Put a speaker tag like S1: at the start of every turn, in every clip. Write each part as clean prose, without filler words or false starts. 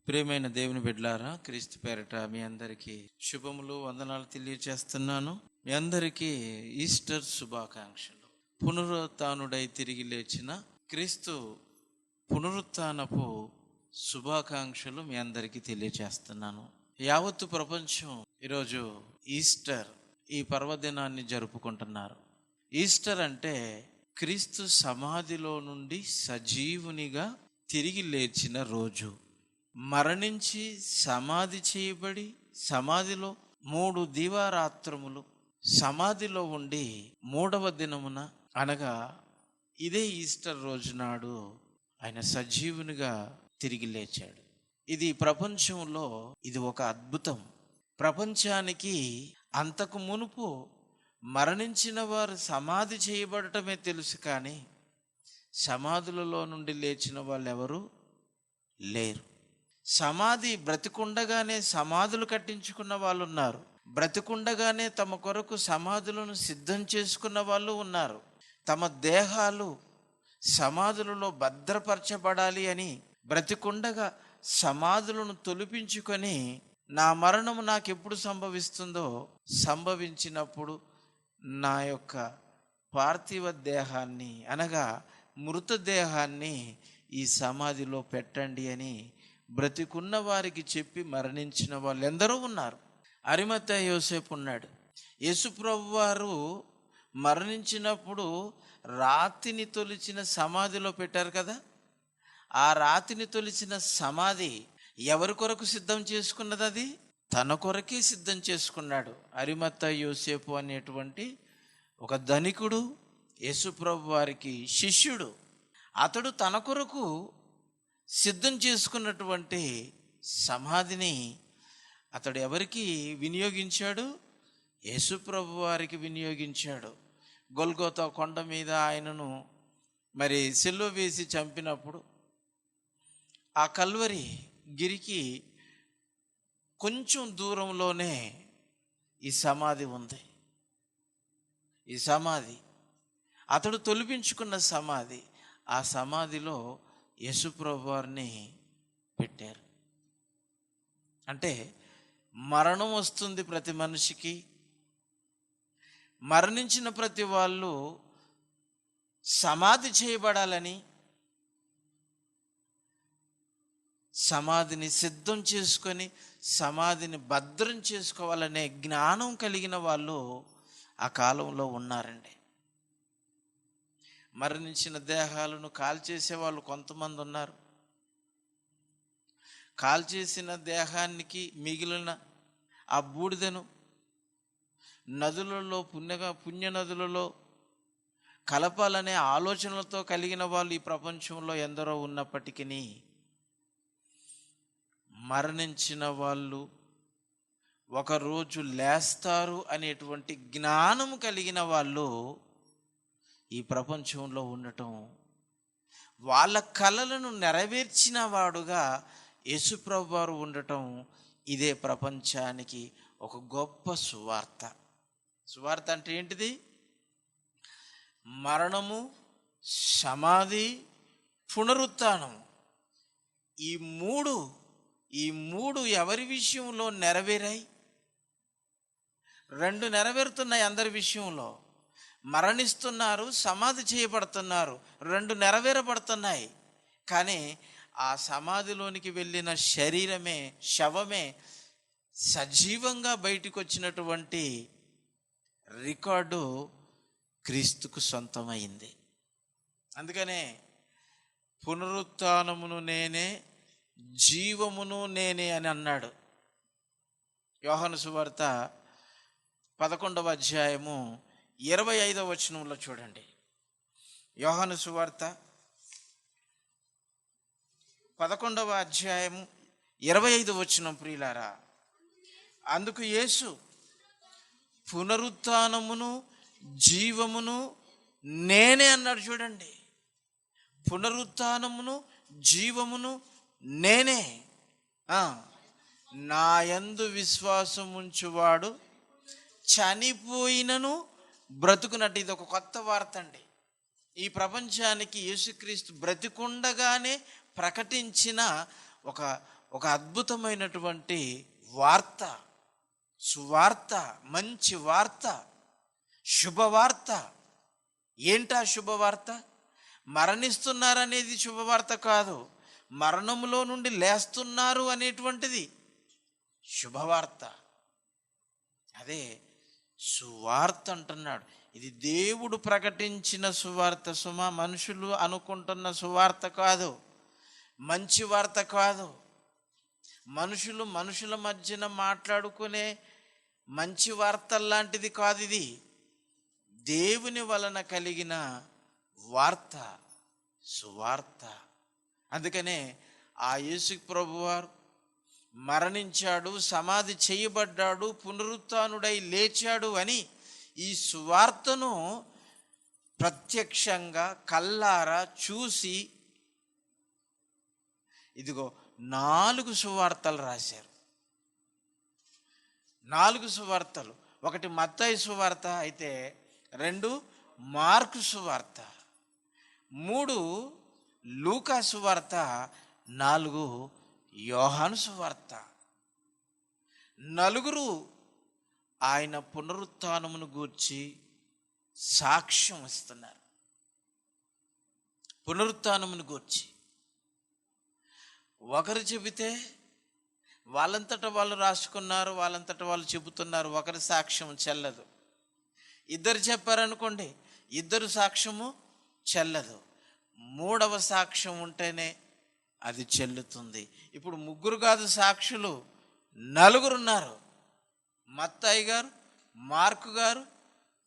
S1: ప్రియమైన దేవుని బిడ్డలారా, క్రీస్తు పేరట మీ అందరికీ శుభములు, వందనాలు తెలియజేస్తున్నాను. మీ అందరికీ ఈస్టర్ శుభాకాంక్షలు. పునరుత్థానుడై తిరిగి లేచిన క్రీస్తు పునరుత్థానపు శుభాకాంక్షలు మీ అందరికీ తెలియజేస్తున్నాను. యావత్తు ప్రపంచం ఈరోజు ఈస్టర్ ఈ పర్వదినాన్ని జరుపుకుంటున్నారు. ఈస్టర్ అంటే క్రీస్తు సమాధిలో నుండి సజీవునిగా తిరిగి లేచిన రోజు. మరణించి సమాధి చేయబడి సమాధిలో 3 దీవారాత్రములు సమాధిలో ఉండి 3వ దినమున అనగా ఇదే ఈస్టర్ రోజు నాడు ఆయన సజీవునిగా తిరిగి లేచాడు. ఇది ప్రపంచంలో ఇది ఒక అద్భుతం. ప్రపంచానికి అంతకు మునుపు మరణించిన వారు సమాధి చేయబడటమే తెలుసు, కానీ సమాధులలో నుండి లేచిన వాళ్ళు ఎవరు లేరు. సమాధి బ్రతికుండగానే సమాధులు కట్టించుకున్న వాళ్ళు ఉన్నారు. బ్రతికుండగానే తమ కొరకు సమాధులను సిద్ధం చేసుకున్న వాళ్ళు ఉన్నారు. తమ దేహాలు సమాధులలో భద్రపరచబడాలి అని బ్రతికుండగా సమాధులను తొలిపించుకొని నా మరణము నాకు ఎప్పుడు సంభవిస్తుందో సంభవించినప్పుడు నా యొక్క పార్థివ దేహాన్ని అనగా మృతదేహాన్ని ఈ సమాధిలో పెట్టండి అని బ్రతికున్న వారికి చెప్పి మరణించిన వాళ్ళు ఎందరో ఉన్నారు. అరిమతయి యోసేపు ఉన్నాడు. యేసుప్రభు వారు మరణించినప్పుడు రాతిని తొలిచిన సమాధిలో పెట్టారు కదా. ఆ రాతిని తొలిచిన సమాధి ఎవరి కొరకు సిద్ధం చేసుకున్నది? అది తన కొరకే సిద్ధం చేసుకున్నాడు. అరిమతయి యోసేపు అనేటువంటి ఒక ధనికుడు, యేసుప్రభు వారికి శిష్యుడు. అతడు తన కొరకు సిద్ధం చేసుకున్నటువంటి సమాధిని అతడు ఎవరికి వినియోగించాడు? యేసుప్రభు వారికి వినియోగించాడు. గొల్గోతా కొండ మీద ఆయనను సిలువ వేసి చంపినప్పుడు ఆ కల్వరి గిరికి కొంచెం దూరంలోనే ఈ సమాధి ఉంది. ఈ సమాధి అతడు తొలిపించుకున్న సమాధి. ఆ సమాధిలో యేసుప్రభు వారిని పెట్టారు. అంటే మరణం వస్తుంది ప్రతి మనిషికి. మరణించిన ప్రతి వాళ్ళు సమాధి చేయబడాలని, సమాధిని సిద్ధం చేసుకొని సమాధిని భద్రం చేసుకోవాలనే జ్ఞానం కలిగిన వాళ్ళు ఆ కాలంలో ఉన్నారండి. మరణించిన దేహాలను కాల్చేసే వాళ్ళు కొంతమంది ఉన్నారు. కాల్చేసిన దేహానికి మిగిలిన ఆ బూడిదను నదులలో పుణ్య నదులలో కలపాలనే ఆలోచనలతో కలిగిన వాళ్ళు ఈ ప్రపంచంలో ఎందరో ఉన్నప్పటికీ మరణించిన వాళ్ళు ఒకరోజు లేస్తారు అనేటువంటి జ్ఞానం కలిగిన వాళ్ళు ఈ ప్రపంచంలో ఉండటం, వాళ్ళ కలలను నెరవేర్చిన వాడుగా యేసుప్రభు వారు ఉండటం, ఇదే ప్రపంచానికి ఒక గొప్ప సువార్త. సువార్త అంటే ఏంటిది? మరణము, సమాధి, పునరుత్థానము. ఈ మూడు ఎవరి విషయంలో నెరవేరాయి? 2 నెరవేరుతున్నాయి అందరి విషయంలో. మరణిస్తున్నారు, సమాధి చేయబడుతున్నారు, 2 నెరవేరబడుతున్నాయి. కానీ ఆ సమాధిలోనికి వెళ్ళిన శవమే సజీవంగా బయటికి వచ్చినటువంటి రికార్డు క్రీస్తుకు సొంతమైంది. అందుకనే పునరుత్థానమును నేనే, జీవమును నేనే అని అన్నాడు. యోహాను సువార్త 11వ అధ్యాయము 25వ వచనంలో చూడండి. యోహాను సువార్త 11వ అధ్యాయము 25వ వచనం. ప్రియులారా, అందుకు యేసు పునరుత్థానమును జీవమును నేనే అన్నాడు. చూడండి, పునరుత్థానమును జీవమును నేనే. నా యందు విశ్వాసం ఉంచువాడు చనిపోయినను బ్రతుకున్నట్టు. ఇది ఒక కొత్త వార్త అండి. ఈ ప్రపంచానికి యేసుక్రీస్తు బ్రతికుండగానే ప్రకటించిన ఒక అద్భుతమైనటువంటి వార్త, సువార్త, మంచి వార్త, శుభవార్త. ఏంటా శుభవార్త? మరణిస్తున్నారనేది శుభవార్త కాదు, మరణములో నుండి లేస్తున్నారు అనేటువంటిది శుభవార్త. అదే సువార్త అంటున్నాడు. ఇది దేవుడు ప్రకటించిన సువార్త సుమా, మనుషులు అనుకుంటున్న సువార్త కాదు, మంచి వార్త కాదు. మనుషుల మధ్యన మాట్లాడుకునే మంచి వార్తల్లాంటిది కాదు ఇది. దేవుని వలన కలిగిన వార్త, సువార్త. అందుకనే ఆ యేసు ప్రభువారు మరణించాడు, సమాధి చేయబడ్డాడు, పునరుత్థానుడై లేచాడు అని ఈ సువార్తను ప్రత్యక్షంగా కల్లారా చూసి ఇదిగో 4 సువార్తలు రాశారు. 4 సువార్తలు. ఒకటి మత్తయి సువార్త అయితే, 2 మార్కు సువార్త, 3 లూకా సువార్త, 4 యోహాను సువార్త. 4 ఆయన పునరుత్థానమును గూర్చి సాక్ష్యం ఇస్తున్నారు. పునరుత్థానమును గూర్చి ఒకరు చెబితే వాళ్ళంతటా వాళ్ళు రాసుకున్నారు, వాళ్ళంతటా వాళ్ళు చెబుతున్నారు, ఒకరి సాక్ష్యం చెల్లదు. ఇద్దరు చెప్పారనుకోండి, ఇద్దరు సాక్ష్యము చెల్లదు. 3వ సాక్ష్యం ఉంటేనే అది చెల్లుతుంది. ఇప్పుడు 3 కాదు సాక్షులు, 4 ఉన్నారు. మత్తయి గారు, మార్కు గారు,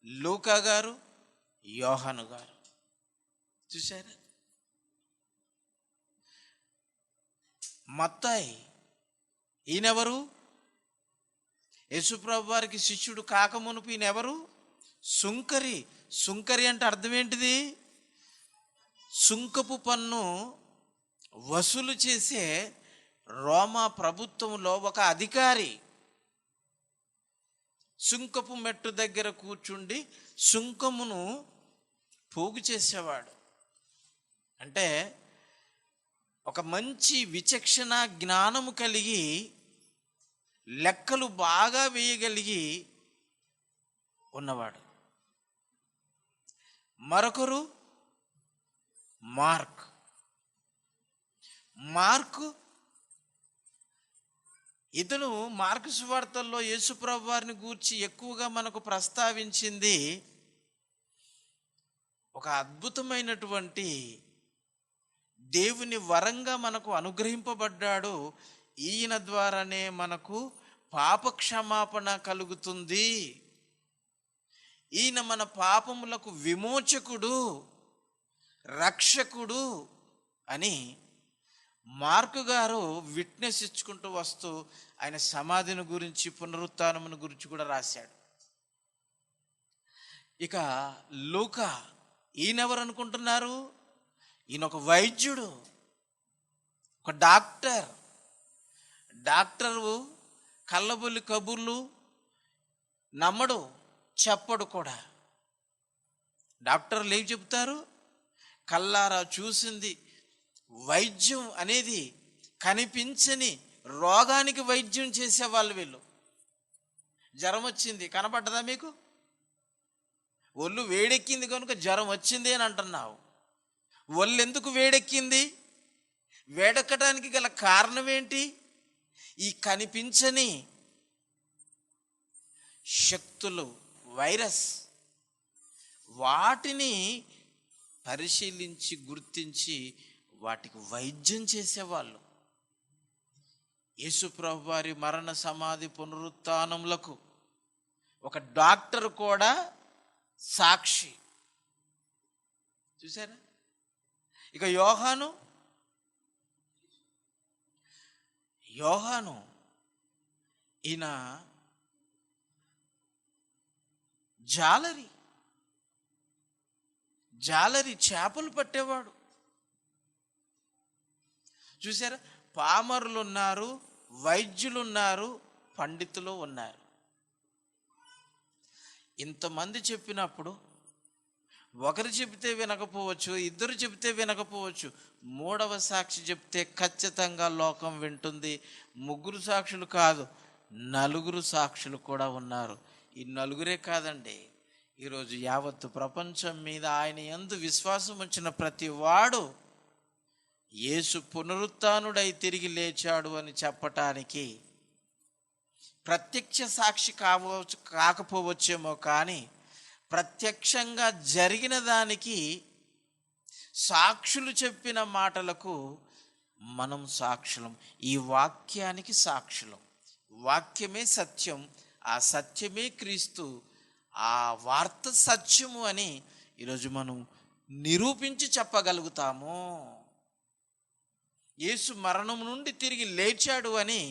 S1: లూకా గారు, యోహాను గారు. చూసారా? మత్తయి ఈయనెవరు? యేసుప్రభు వారికి శిష్యుడు కాకమునుపు ఈయనెవరు? సుంకరి. సుంకరి అంటే అర్థం ఏంటిది? సుంకపు పన్ను వసూలు చేసే రోమా ప్రభుత్వంలో ఒక అధికారి. సుంకపు మెట్టు దగ్గర కూర్చుండి సుంకమును పోగు చేసేవాడు. అంటే ఒక మంచి విచక్షణ జ్ఞానము కలిగి, లెక్కలు బాగా వేయగలిగి ఉన్నవాడు. మరొకరు మార్కు. ఇతను మార్కు సువార్తల్లో యేసుప్రభు వారిని గూర్చి ఎక్కువగా మనకు ప్రస్తావించింది ఒక అద్భుతమైనటువంటి దేవుని వరంగా మనకు అనుగ్రహింపబడ్డాడు. ఈయన ద్వారానే మనకు పాపక్షమాపణ కలుగుతుంది. ఈయన మన పాపములకు విమోచకుడు, రక్షకుడు అని మార్కు గారు విట్నెస్ ఇచ్చుకుంటూ వస్తూ ఆయన సమాధిని గురించి, పునరుత్థానమును గురించి కూడా రాశాడు. ఇక లూకా, ఈయనెవరు అనుకుంటున్నారు? ఈయన ఒక వైద్యుడు, ఒక డాక్టరు. కల్లబొల్లి కబుర్లు నమ్మడు, చెప్పడు కూడా. డాక్టర్లు ఏం చెప్తారు? కల్లారా చూసింది. వైద్యం అనేది కనిపించని రోగానికి వైద్యం చేసేవాళ్ళు వీళ్ళు. జ్వరం వచ్చింది, కనపడ్డదా మీకు? ఒళ్ళు వేడెక్కింది కనుక జ్వరం వచ్చింది అని అంటున్నావు. ఒళ్ళు ఎందుకు వేడెక్కింది? వేడెక్కడానికి గల కారణం ఏంటి? ఈ కనిపించని శక్తులు, వైరస్, వాటిని పరిశీలించి గుర్తించి వాటికి వైద్యం చేసేవాళ్ళు. యేసుప్రభు వారి మరణ, సమాధి, పునరుత్థానములకు ఒక డాక్టర్ కూడా సాక్షి. చూసారా? ఇక యోహాను ఈయన జాలరి చేపలు పట్టేవాడు. చూసారా? పామరులు ఉన్నారు, వైద్యులు ఉన్నారు, పండితులు ఉన్నారు. ఇంతమంది చెప్పినప్పుడు ఒకరు చెబితే వినకపోవచ్చు, ఇద్దరు చెబితే వినకపోవచ్చు, మూడవ సాక్షి చెప్తే ఖచ్చితంగా లోకం వింటుంది. ముగ్గురు సాక్షులు కాదు, నలుగురు సాక్షులు కూడా ఉన్నారు. ఈ నలుగురే కాదండి, ఈరోజు యావత్తు ప్రపంచం మీద ఆయన యందు విశ్వాసం ఉంచిన ప్రతి వాడు యేసు పునరుత్థానుడై తిరిగి లేచాడు అని చెప్పటానికి ప్రత్యక్ష సాక్షి కాకపోవచ్చేమో, కానీ ప్రత్యక్షంగా జరిగిన దానికి సాక్షులు చెప్పిన మాటలకు మనం సాక్షులం. ఈ వాక్యానికి సాక్షులం. వాక్యమే సత్యం, ఆ సత్యమే క్రీస్తు, ఆ వార్త సత్యము అని ఈరోజు మనం నిరూపించి చెప్పగలుగుతాము. యేసు మరణం నుండి తిరిగి లేచాడు అని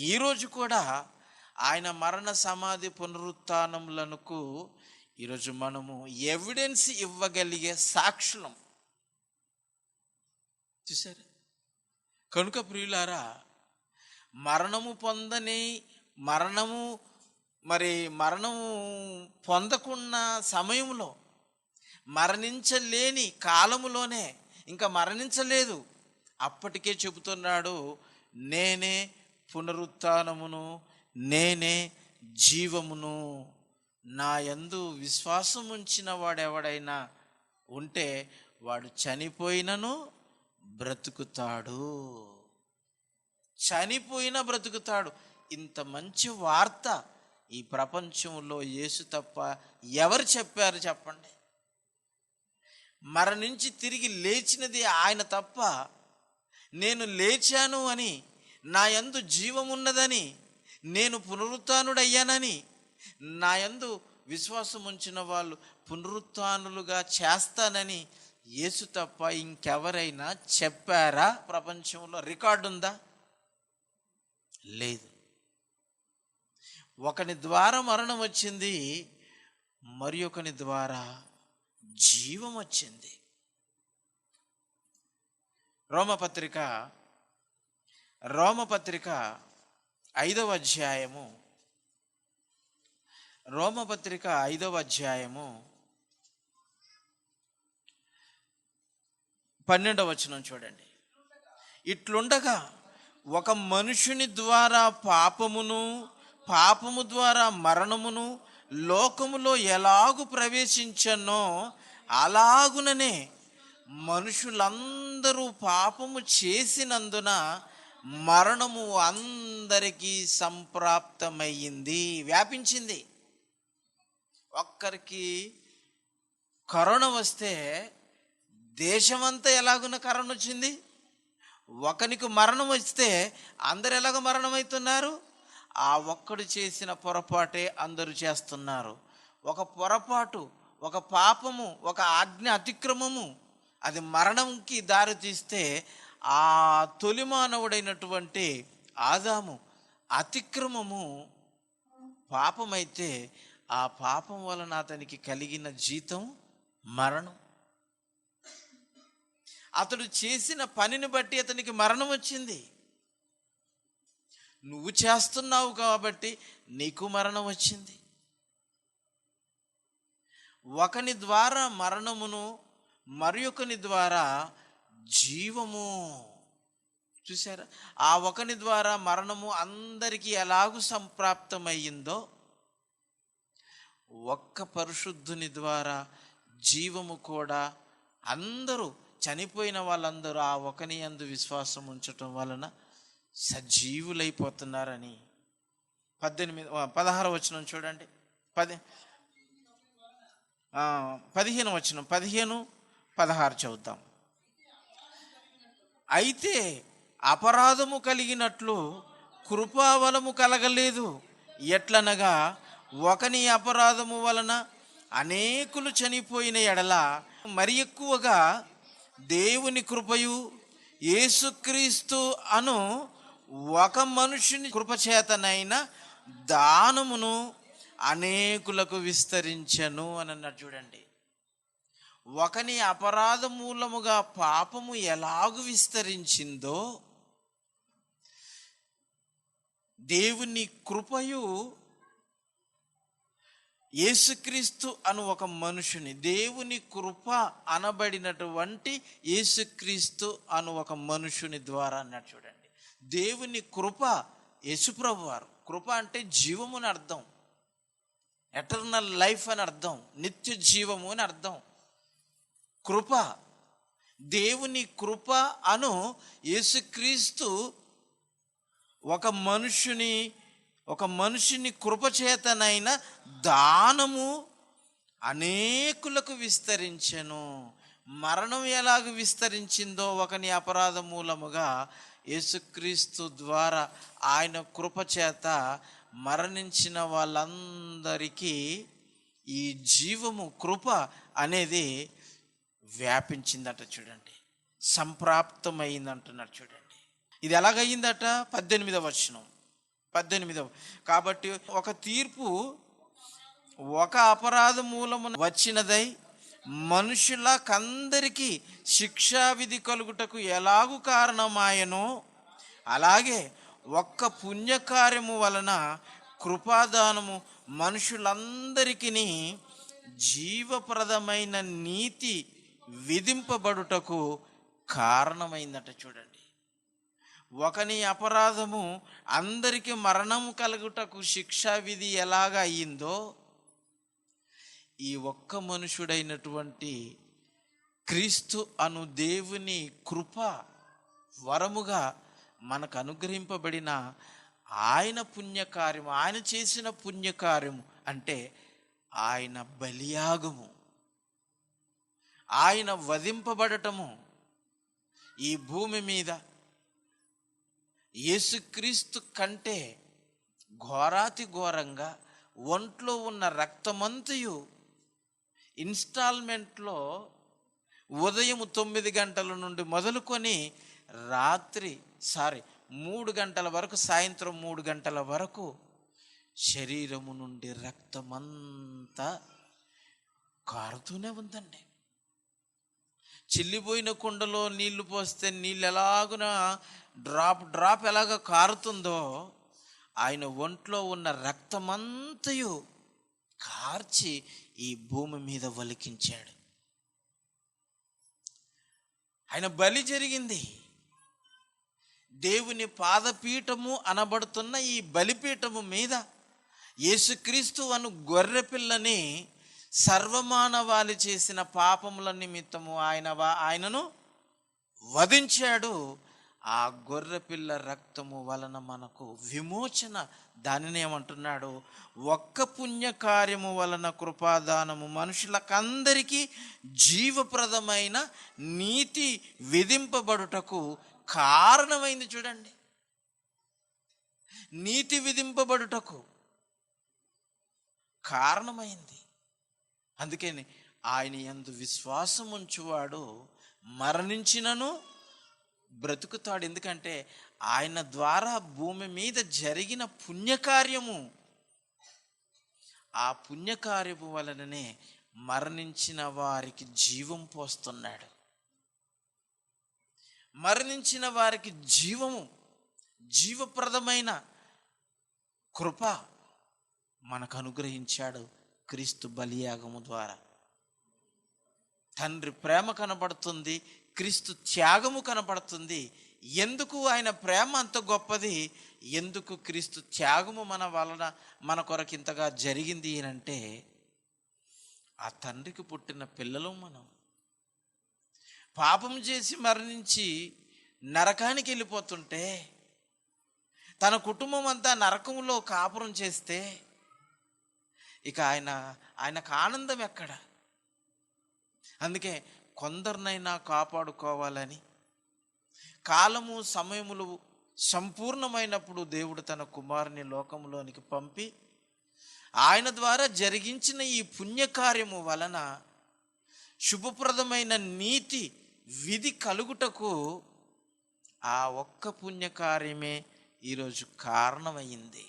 S1: ఈరోజు కూడా ఆయన మరణ సమాధి పునరుత్థానములకు ఈరోజు మనము ఎవిడెన్స్ ఇవ్వగలిగే సాక్షులం. చూసారా? కనుక ప్రియులారా, మరణము పొందకున్న సమయంలో, మరణించలేని కాలములోనే, ఇంకా మరణించలేదు, అప్పటికే చెబుతున్నాడు, నేనే పునరుత్థానమును, నేనే జీవమును. నా యందు విశ్వాసం ఉంచిన వాడెవడైనా ఉంటే వాడు చనిపోయినను బ్రతుకుతాడు, చనిపోయినా బ్రతుకుతాడు. ఇంత మంచి వార్త ఈ ప్రపంచంలో యేసు తప్ప ఎవరు చెప్పారు చెప్పండి? మరణించి తిరిగి లేచినది ఆయన తప్ప, నేను లేచాను అని, నా యందు జీవమున్నదని, నేను పునరుత్థానుడయ్యానని, నా యందు విశ్వాసం ఉంచిన వాళ్ళు పునరుత్థానులుగా చేస్తానని యేసు తప్ప ఇంకెవరైనా చెప్పారా? ప్రపంచంలో రికార్డు ఉందా? లేదు. ఒకని ద్వారా మరణం వచ్చింది, మరి ఒకని ద్వారా జీవం వచ్చింది. రోమపత్రిక 5వ అధ్యాయము, రోమపత్రిక 5వ అధ్యాయము 12వ వచనం చూడండి. ఇట్లుండగా ఒక మనుషుని ద్వారా పాపము ద్వారా మరణమును లోకములో ఎలాగు ప్రవేశించనో, అలాగుననే మనుషులందరూ పాపము చేసినందున మరణము అందరికీ సంప్రాప్తమయ్యింది, వ్యాపించింది. ఒక్కరికి కరోనా వస్తే దేశమంతా ఎలాగున్న కరోనా వచ్చింది. ఒకనికి మరణం వస్తే అందరు ఎలాగ మరణమవుతున్నారు? ఆ ఒక్కడు చేసిన పొరపాటే అందరూ చేస్తున్నారు. ఒక పొరపాటు, ఒక పాపము, ఒక ఆజ్ఞ అతిక్రమము అది మరణంకి దారి తీస్తే, ఆ తొలి మానవుడైనటువంటి ఆదాము అతిక్రమము పాపమైతే, ఆ పాపం వలన అతనికి కలిగిన జీతం మరణం. అతడు చేసిన పనిని బట్టి అతనికి మరణం వచ్చింది. నువ్వు చేస్తున్నావు కాబట్టి నీకు మరణం వచ్చింది. ఒకని ద్వారా మరణమును, మరి ఒకని ద్వారా జీవము. చూసారా? ఆ ఒకని ద్వారా మరణము అందరికీ ఎలాగూ సంప్రాప్తమయ్యిందో, ఒక్క పరిశుద్ధుని ద్వారా జీవము కూడా అందరూ, చనిపోయిన వాళ్ళందరూ ఆ ఒకని యందు విశ్వాసం ఉంచటం వలన సజీవులైపోతున్నారని 16వ వచనం చూడండి. 15వ వచనం, 15, 16 చదువుతాం. అయితే అపరాధము కలిగినట్లు కృపావలము కలగలేదు. ఎట్లనగా ఒకని అపరాధము వలన అనేకులు చనిపోయిన ఎడల, మరి ఎక్కువగా దేవుని కృపయు యేసుక్రీస్తు అను ఒక మనుషుని కృపచేతనైన దానమును అనేకులకు విస్తరించెను అని అన్నాడు. చూడండి, ఒకని అపరాధ మూలముగా పాపము ఎలాగు విస్తరించిందో, దేవుని కృపయు యేసుక్రీస్తు అను ఒక మనుషుని, దేవుని కృప అనబడినటువంటి యేసుక్రీస్తు అను ఒక మనుషుని ద్వారా అన్నాడు. చూడండి, దేవుని కృప యేసుప్రభు వారు. కృప అంటే జీవము అని అర్థం, ఎటర్నల్ లైఫ్ అని అర్థం, నిత్య జీవము అని అర్థం. కృప, దేవుని కృప అను యేసుక్రీస్తు ఒక మనుషుని కృపచేతనైన దానము అనేకులకు విస్తరించెను. మరణం ఎలాగ విస్తరించిందో ఒకని అపరాధ మూలముగా యేసుక్రీస్తు ద్వారా ఆయన కృపచేత మరణించిన వాళ్ళందరికీ ఈ జీవము, కృప అనేది వ్యాపించిందట. చూడండి, సంప్రాప్తమైందంటున్నారు. చూడండి, ఇది ఎలాగయ్యిందట? 18వ వచనం. కాబట్టి ఒక తీర్పు ఒక అపరాధ మూలమున వచ్చినదై మనుషులకందరికీ శిక్షావిధి కలుగుటకు ఎలాగు కారణమాయనో, అలాగే ఒక్క పుణ్యకార్యము వలన కృపాదానము మనుషులందరికీ జీవప్రదమైన నీతి విధింపబడుటకు కారణమైందట. చూడండి, ఒకని అపరాధము అందరికీ మరణము కలుగుటకు శిక్షా విధి ఎలాగ అయ్యిందో, ఈ ఒక్క మనుషుడైనటువంటి క్రీస్తు అను దేవుని కృప వరముగా మనకు అనుగ్రహింపబడిన ఆయన పుణ్యకార్యము, ఆయన చేసిన పుణ్యకార్యము అంటే ఆయన బలియాగము, ఆయన వధింపబడటము, ఈ భూమి మీద యేసుక్రీస్తు కంటే ఘోరాతి ఘోరంగా ఒంట్లో ఉన్న రక్తమంతయు ఇన్స్టాల్మెంట్లో ఉదయం 9 గంటల నుండి మొదలుకొని రాత్రి 3 గంటల వరకు, సాయంత్రం 3 గంటల వరకు శరీరము నుండి రక్తమంతా కారుతూనే ఉందండి. చిల్లిపోయిన కుండలో నీళ్లు పోస్తే నీళ్ళు ఎలాగున డ్రాప్ ఎలాగ కారుతుందో, ఆయన ఒంట్లో ఉన్న రక్తమంతయు కార్చి ఈ భూమి మీద వలికించాడు. ఆయన బలి జరిగింది. దేవుని పాదపీఠము అనబడుతున్న ఈ బలిపీఠము మీద యేసుక్రీస్తు అను గొర్రెపిల్లని సర్వమానవాళి చేసిన పాపముల నిమిత్తము ఆయనను వధించాడు. ఆ గొర్రెపిల్ల రక్తము వలన మనకు విమోచన. దానిని ఏమంటున్నాడు? ఒక్క పుణ్యకార్యము వలన కృపాదానము మనుషులకందరికీ జీవప్రదమైన నీతి విధింపబడుటకు కారణమైంది. చూడండి, నీతి విధింపబడుటకు కారణమైంది. అందుకని ఆయన యందు విశ్వాసం ఉంచువాడు మరణించినను బ్రతుకుతాడు. ఎందుకంటే ఆయన ద్వారా భూమి మీద జరిగిన పుణ్యకార్యము, ఆ పుణ్యకార్యము వలననే మరణించిన వారికి జీవం పోస్తున్నాడు. మరణించిన వారికి జీవప్రదమైన కృప మనకు అనుగ్రహించాడు క్రీస్తు బలియాగము ద్వారా. తండ్రి ప్రేమ కనబడుతుంది, క్రీస్తు త్యాగము కనబడుతుంది. ఎందుకు ఆయన ప్రేమ అంత గొప్పది, ఎందుకు క్రీస్తు త్యాగము మన వలన మన కొరకు ఇంతగా జరిగింది అంటే, ఆ తండ్రికి పుట్టిన పిల్లలు మనం పాపం చేసి మరణించి నరకానికి వెళ్ళిపోతుంటే, తన కుటుంబం అంతా నరకంలో కాపురం చేస్తే ఇక ఆయనకు ఆనందం ఎక్కడ? అందుకే కొందరినైనా కాపాడుకోవాలని కాలము సమయములు సంపూర్ణమైనప్పుడు దేవుడు తన కుమారుని లోకంలోనికి పంపి ఆయన ద్వారా జరిగించిన ఈ పుణ్యకార్యము వలన శుభప్రదమైన నీతి విధి కలుగుటకు ఆ ఒక్క పుణ్యకార్యమే ఈరోజు కారణమైంది.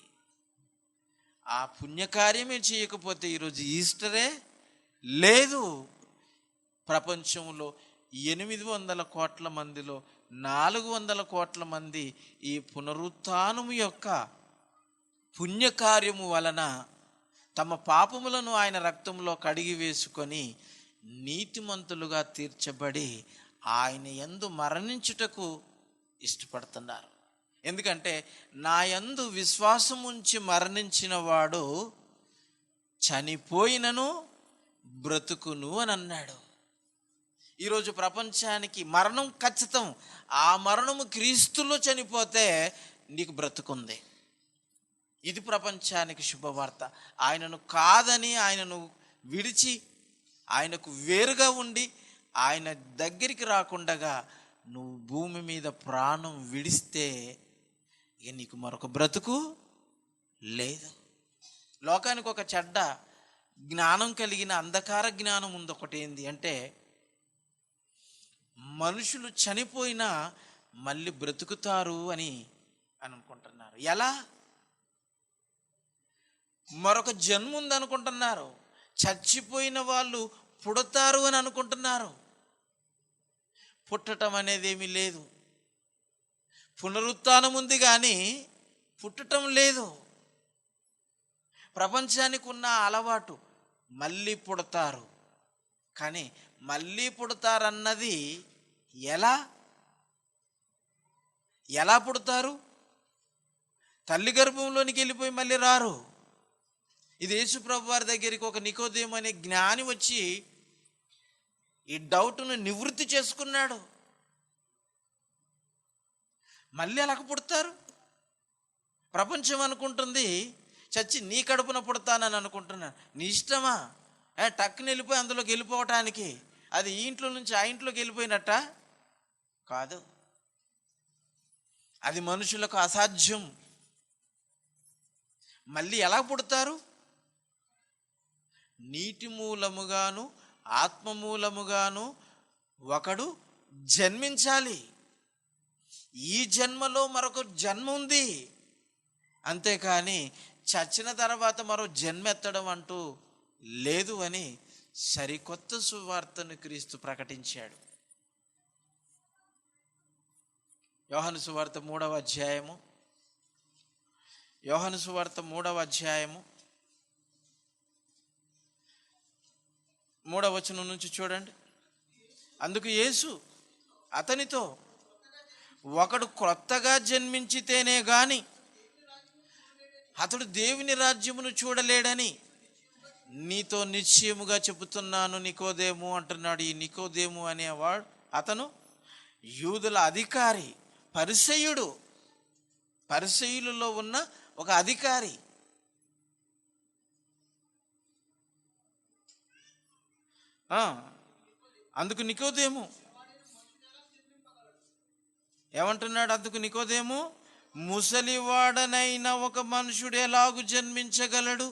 S1: ఆ పుణ్యకార్యమే చేయకపోతే ఈరోజు ఈస్టరే లేదు. ప్రపంచంలో 800 కోట్ల మందిలో 400 కోట్ల మంది ఈ పునరుత్థానము యొక్క పుణ్యకార్యము వలన తమ పాపములను ఆయన రక్తంలో కడిగి వేసుకొని నీతిమంతులుగా తీర్చబడి ఆయన యందు మరణించుటకు ఇష్టపడుతున్నారు. ఎందుకంటే నా యందు విశ్వాసం ఉంచి మరణించిన వాడు చనిపోయినను బ్రతుకును అని అన్నాడు. ఈరోజు ప్రపంచానికి మరణం ఖచ్చితం. ఆ మరణము క్రీస్తులో చనిపోతే నీకు బ్రతుకుంది. ఇది ప్రపంచానికి శుభవార్త. ఆయనను కాదని, ఆయనను విడిచి, ఆయనకు వేరుగా ఉండి ఆయన దగ్గరికి రాకుండగా నువ్వు భూమి మీద ప్రాణం విడిస్తే ఇక నీకు మరొక బ్రతుకు లేదు. లోకానికి ఒక చెడ్డ జ్ఞానం కలిగిన అంధకార జ్ఞానం ఉంది. ఒకటి ఏంది అంటే, మనుషులు చనిపోయినా మళ్ళీ బ్రతుకుతారు అని అనుకుంటున్నారు. ఎలా? మరొక జన్మ ఉంది అనుకుంటున్నారు. చచ్చిపోయిన వాళ్ళు పుడతారు అని అనుకుంటున్నారు. పుట్టటం అనేది ఏమీ లేదు. పునరుత్థానం ఉంది కానీ పుట్టటం లేదు. ప్రపంచానికి ఉన్న అలవాటు మళ్ళీ పుడతారు, కానీ మళ్ళీ పుడతారన్నది ఎలా పుడతారు? తల్లి గర్భంలోనికి వెళ్ళిపోయి మళ్ళీ రారు. ఇది యేసు ప్రభు వారి దగ్గరికి ఒక నికోదేము అనే జ్ఞాని వచ్చి ఈ డౌట్ను నివృత్తి చేసుకున్నాడు. మళ్ళీ ఎలాగ పుడతారు? ప్రపంచం అనుకుంటుంది చచ్చి నీ కడుపున పుడతానని అనుకుంటున్నాను. నీ ఇష్టమా? టక్కుని వెళ్ళిపోయి అందులోకి వెళ్ళిపోవటానికి. అది ఈ ఇంట్లో నుంచి ఆ ఇంట్లోకి వెళ్ళిపోయినట్ట కాదు. అది మనుషులకు అసాధ్యం. మళ్ళీ ఎలా పుడతారు? నీటి మూలముగాను ఆత్మ మూలముగాను ఒకడు జన్మించాలి. ఈ జన్మలో మరొక జన్మ ఉంది. అంతేకాని చచ్చిన తర్వాత మరో జన్మ ఎత్తడం అంటూ లేదు అని సరికొత్త సువార్తను క్రీస్తు ప్రకటించాడు. యోహాను సువార్త 3వ అధ్యాయము 3వ వచనం నుంచి చూడండి. అందుకు యేసు అతనితో, ఒకడు క్రొత్తగా జన్మించితేనే గాని అతడు దేవుని రాజ్యమును చూడలేడని నీతో నిశ్చయముగా చెబుతున్నాను నికోదేము అంటున్నాడు. ఈ నికోదేము అనేవాడు అతను యూదుల అధికారి, పరిసయ్యులలో ఉన్న ఒక అధికారి. అందుకు నికోదేము ఏమంటున్నాడు? అందుకు నికోదేము, ముసలివాడనైన ఒక మనుషుడు ఎలాగు జన్మించగలడు?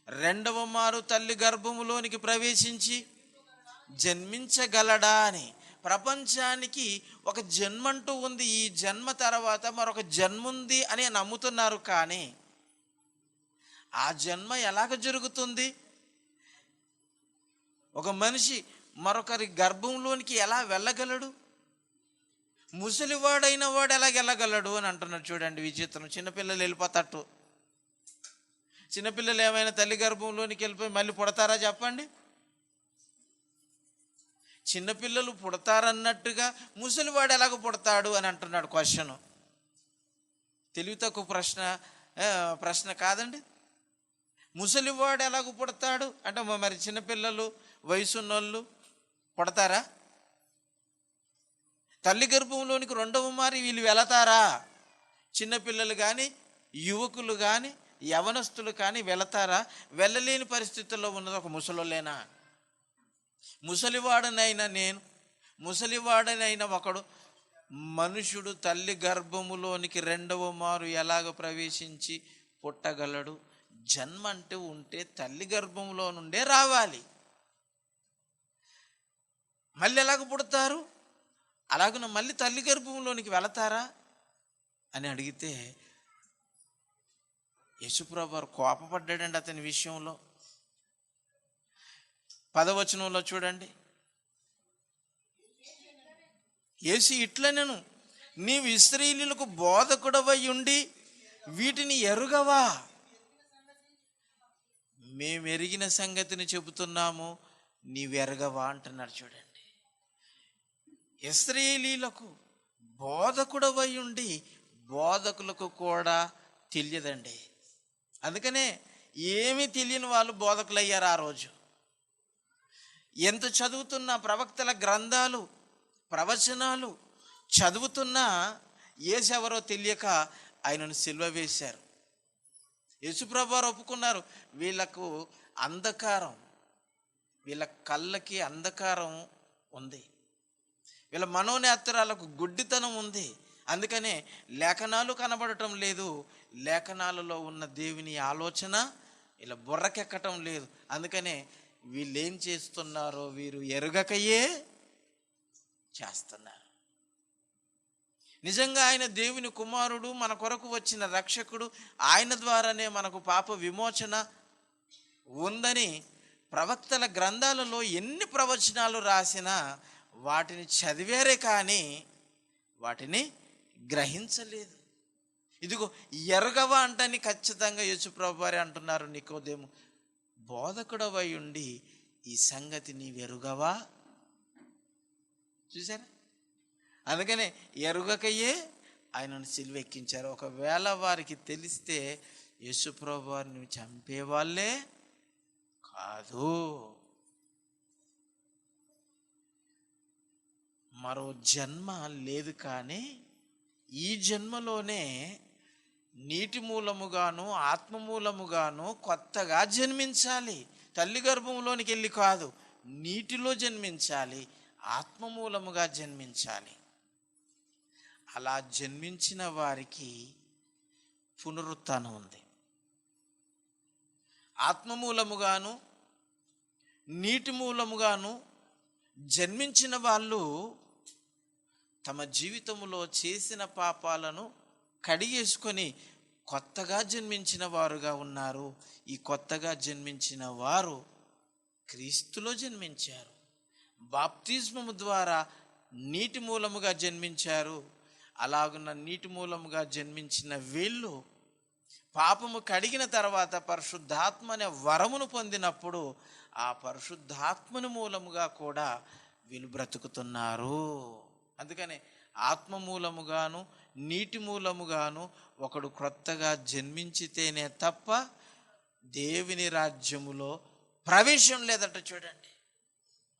S1: రెండవ మారు తల్లి గర్భములోనికి ప్రవేశించి జన్మించగలడా అని. ప్రపంచానికి ఒక జన్మంటూ ఉంది. ఈ జన్మ తర్వాత మరొక జన్మ ఉంది అని నమ్ముతున్నారు. కానీ ఆ జన్మ ఎలాగ జరుగుతుంది? ఒక మనిషి మరొకరి గర్భంలోనికి ఎలా వెళ్ళగలడు? ముసలివాడైన వాడు ఎలాగ వెళ్ళగలడు అని అంటున్నాడు. చూడండి విచిత్రం. చిన్నపిల్లలు వెళ్ళిపోతట్టు. చిన్నపిల్లలు ఏమైనా తల్లి గర్భంలోనికి వెళ్ళిపోయి మళ్ళీ పుడతారా చెప్పండి? చిన్నపిల్లలు పుడతారన్నట్టుగా ముసలివాడు ఎలాగ పుడతాడు అని అంటున్నాడు. క్వశ్చను తెలివి తక్కువ ప్రశ్న కాదండి. ముసలివాడు ఎలాగ పుడతాడు అంటే మరి చిన్నపిల్లలు వయసున్నోళ్ళు పుడతారా? తల్లి గర్భంలోనికి రెండవ మారి వీళ్ళు వెళతారా? చిన్నపిల్లలు కానీ యువకులు కానీ యవనస్తులు కానీ వెళతారా? వెళ్ళలేని పరిస్థితుల్లో ఉన్నది ఒక ముసలోళ్ళేనా? ముసలివాడనైనా ఒకడు మనుషుడు తల్లి గర్భములోనికి రెండవ మారు ఎలాగ ప్రవేశించి పుట్టగలడు? జన్మ అంటే ఉంటే తల్లి గర్భంలో నుండే రావాలి. మళ్ళీ ఎలాగ పుడతారు? అలాగన మళ్ళీ తల్లి గర్భంలోనికి వెళతారా అని అడిగితే యేసుప్రభు వారు కోపపడ్డాడండి అతని విషయంలో. 10వ వచనంలో చూడండి. యేసు ఇట్లనెను, నీవు ఇశ్రాయేలీయులకు బోధకుడవై ఉండి వీటిని ఎరుగవా? మేము ఎరిగిన సంగతిని చెబుతున్నాము, నీవెరగవా అంటున్నారు. చూడండి, ఇశ్రాయేలీయులకు బోధకుడవై ఉండి బోధకులకు కూడా తెలియదండి. అందుకనే ఏమీ తెలియని వాళ్ళు బోధకులు అయ్యారు. ఆ రోజు ఎంత చదువుతున్నా, ప్రవక్తల గ్రంథాలు ప్రవచనాలు చదువుతున్నా యేసెవరో తెలియక ఆయనను సిలువ వేశారు. యేసుప్రభు వారు ఒప్పుకున్నారు, వీళ్ళకు అంధకారం, వీళ్ళ కళ్ళకి అంధకారం ఉంది, వీళ్ళ మనోనేత్రాలకు గుడ్డితనం ఉంది, అందుకనే లేఖనాలు కనబడటం లేదు, లేఖనాలలో ఉన్న దేవుని ఆలోచన ఇలా బుర్రకెక్కటం లేదు. అందుకనే వీళ్ళేం చేస్తున్నారో వీరు ఎరుగకయే చేస్తున్నారు. నిజంగా ఆయన దేవుని కుమారుడు, మన కొరకు వచ్చిన రక్షకుడు, ఆయన ద్వారానే మనకు పాప విమోచన ఉందని ప్రవక్తల గ్రంథాలలో ఎన్ని ప్రవచనాలు రాసినా వాటిని చదివారే కానీ వాటిని గ్రహించలేదు. ఇదిగో ఎరగవా అంటని ఖచ్చితంగా యేసుప్రభు వారే అంటున్నారు, నికోదేము, బోధకుడవై ఉండి ఈ సంగతి నీవెరుగవా? చూసారా? అందుకనే ఎరుగకయే ఆయనను సిలువ ఎక్కించారు. ఒకవేళ వారికి తెలిస్తే యేసుప్రభు వారిని చంపేవాళ్ళే కాదు. మరో జన్మ లేదు, కానీ ఈ జన్మలోనే నీటి మూలముగాను ఆత్మ మూలముగాను కొత్తగా జన్మించాలి. తల్లి గర్భంలోనికి వెళ్ళి కాదు, నీటిలో జన్మించాలి, ఆత్మ మూలముగా జన్మించాలి. అలా జన్మించిన వారికి పునరుత్థానం ఉంది. ఆత్మ మూలముగాను నీటి మూలముగాను జన్మించిన వాళ్ళు తమ జీవితంలో చేసిన పాపాలను కడిగేసుకొని కొత్తగా జన్మించిన వారుగా ఉన్నారు. ఈ కొత్తగా జన్మించిన వారు క్రీస్తులో జన్మించారు. బాప్తిస్మము ద్వారా నీటి మూలముగా జన్మించారు. అలాగున్న నీటి మూలముగా జన్మించిన వీళ్ళు పాపము కడిగిన తర్వాత పరిశుద్ధాత్మ అనే వరమును పొందినప్పుడు ఆ పరిశుద్ధాత్మను మూలముగా కూడా వీళ్ళు బ్రతుకుతున్నారు. అందుకనే ఆత్మ మూలముగాను నీటి మూలముగాను ఒకడు క్రొత్తగా జన్మించితేనే తప్ప దేవుని రాజ్యములో ప్రవేశం లేదట. చూడండి,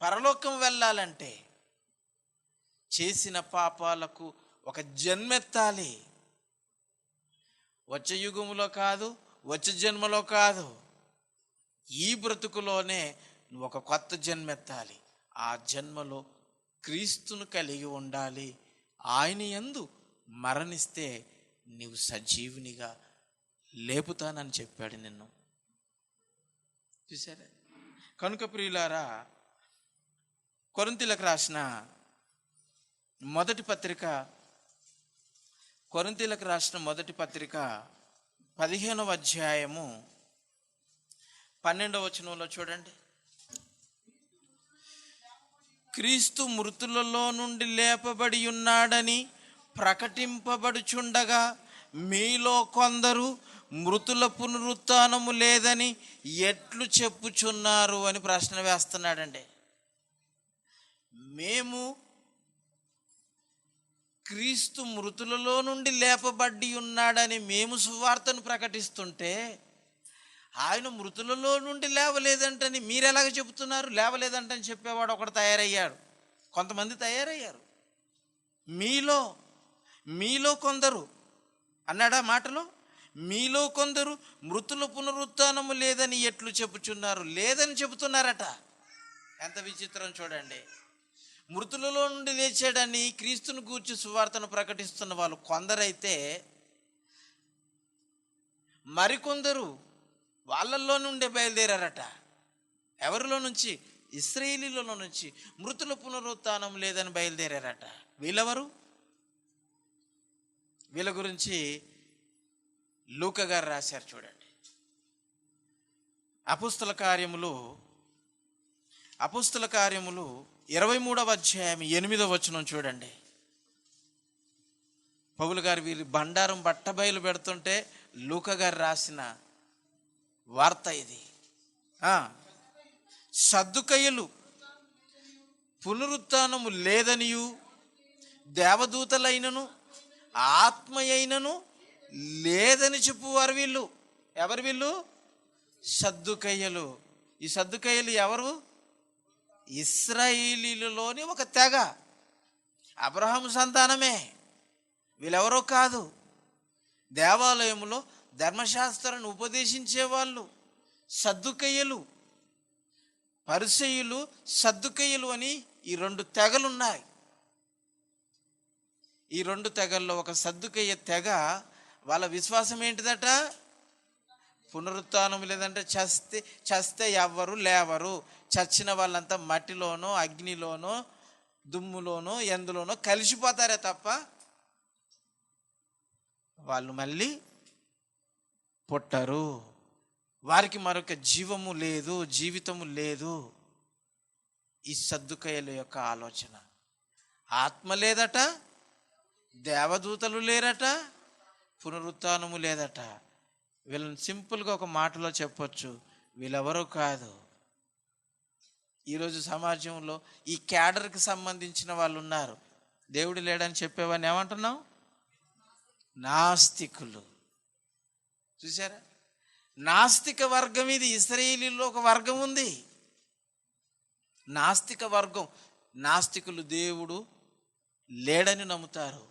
S1: పరలోకం వెళ్ళాలంటే చేసిన పాపాలకు ఒక జన్మెత్తాలి. వచ్చే యుగములో కాదు, వచ్చే జన్మలో కాదు, ఈ బ్రతుకులోనే నువ్వు ఒక కొత్త జన్మెత్తాలి. ఆ జన్మలో క్రీస్తును కలిగి ఉండాలి. ఆయన యందు మరణిస్తే నీవు సజీవునిగా లేపుతానని చెప్పాడు నిన్ను. చూసారా? కనుక ప్రియులారా, కొరింథీయులకు రాసిన మొదటి పత్రిక 15వ అధ్యాయము 12వ వచనంలో చూడండి, క్రీస్తు మృతులలో నుండి లేపబడి ఉన్నాడని ప్రకటింపబడుచుండగా మీలో కొందరు మృతుల పునరుత్థానము లేదని ఎట్లు చెప్పుచున్నారు అని ప్రశ్న వేస్తున్నాడండి. మేము క్రీస్తు మృతులలో నుండి లేపబడి ఉన్నాడని మేము సువార్తను ప్రకటిస్తుంటే ఆయన మృతులలో నుండి లేవలేదంటని మీరు ఎలాగ చెబుతున్నారు? లేవలేదంటని చెప్పేవాడు ఒకడు తయారయ్యాడు, కొంతమంది తయారయ్యారు. మీలో కొందరు అన్నాడా మాటలో? మీలో కొందరు మృతుల పునరుత్థానము లేదని ఎట్లు చెప్పుచున్నారు. లేదని చెబుతున్నారట. ఎంత విచిత్రం చూడండి. మృతులలో నుండి లేచాడని క్రీస్తును గూర్చి సువార్తను ప్రకటిస్తున్న వాళ్ళు కొందరైతే, మరికొందరు వాళ్ళల్లో నుండే బయలుదేరారట. ఎవరిలో నుంచి? ఇశ్రాయేలీయులలో నుంచి మృతుల పునరుత్థానం లేదని బయలుదేరారట. వీళ్ళెవరు? వీళ్ళ గురించి లూకా గారు రాశారు. చూడండి, అపోస్తల కార్యములు 23వ అధ్యాయం 8వ వచనం చూడండి. పౌలు గారు వీరి బండారం బట్టబయలు పెడుతుంటే లూకా గారు రాసిన వార్త ఇది. ఆ, సద్దుకయ్యులు పునరుత్థానము లేదనియు, దేవదూతలైనను ఆత్మయైనను లేదని చెప్పువారు వీళ్ళు. ఎవరు వీళ్ళు? సద్దుకయ్యలు. ఈ సద్దుకయ్యలు ఎవరు? ఇశ్రాయేలీయులలోని ఒక తెగ, అబ్రహాము సంతానమే. వీళ్ళెవరో కాదు, దేవాలయంలో ధర్మశాస్త్రాన్ని ఉపదేశించేవాళ్ళు సద్దుకయ్యలు. పరిసయ్యులు, సద్దుకయ్యలు అని ఈ రెండు తెగలున్నాయి. ఈ రెండు తెగల్లో ఒక సద్దుకయ్య తెగ, వాళ్ళ విశ్వాసం ఏంటిదట? పునరుత్థానం లేదంటే చస్తే ఎవ్వరు లేవరు, చచ్చిన వాళ్ళంతా మట్టిలోనో అగ్నిలోనో దుమ్ములోనో ఎందులోనో కలిసిపోతారే తప్ప వాళ్ళు మళ్ళీ పుట్టరు, వారికి మరొక జీవము లేదు, జీవితము లేదు. ఈ సద్దుకయ్యల యొక్క ఆలోచన. ఆత్మ లేదట, దేవదూతలు లేరట, పునరుత్థానము లేదట. వీళ్ళని సింపుల్గా ఒక మాటలో చెప్పొచ్చు, వీళ్ళెవరో కాదు. ఈరోజు సమాజంలో ఈ క్యాడర్కి సంబంధించిన వాళ్ళు ఉన్నారు. దేవుడు లేడని చెప్పేవాడిని ఏమంటున్నాం? నాస్తికులు. చూసారా? నాస్తిక వర్గం ఇది. ఇశ్రాయేలీలో ఒక వర్గం ఉంది, నాస్తిక వర్గం. నాస్తికులు దేవుడు లేడని నమ్ముతారు,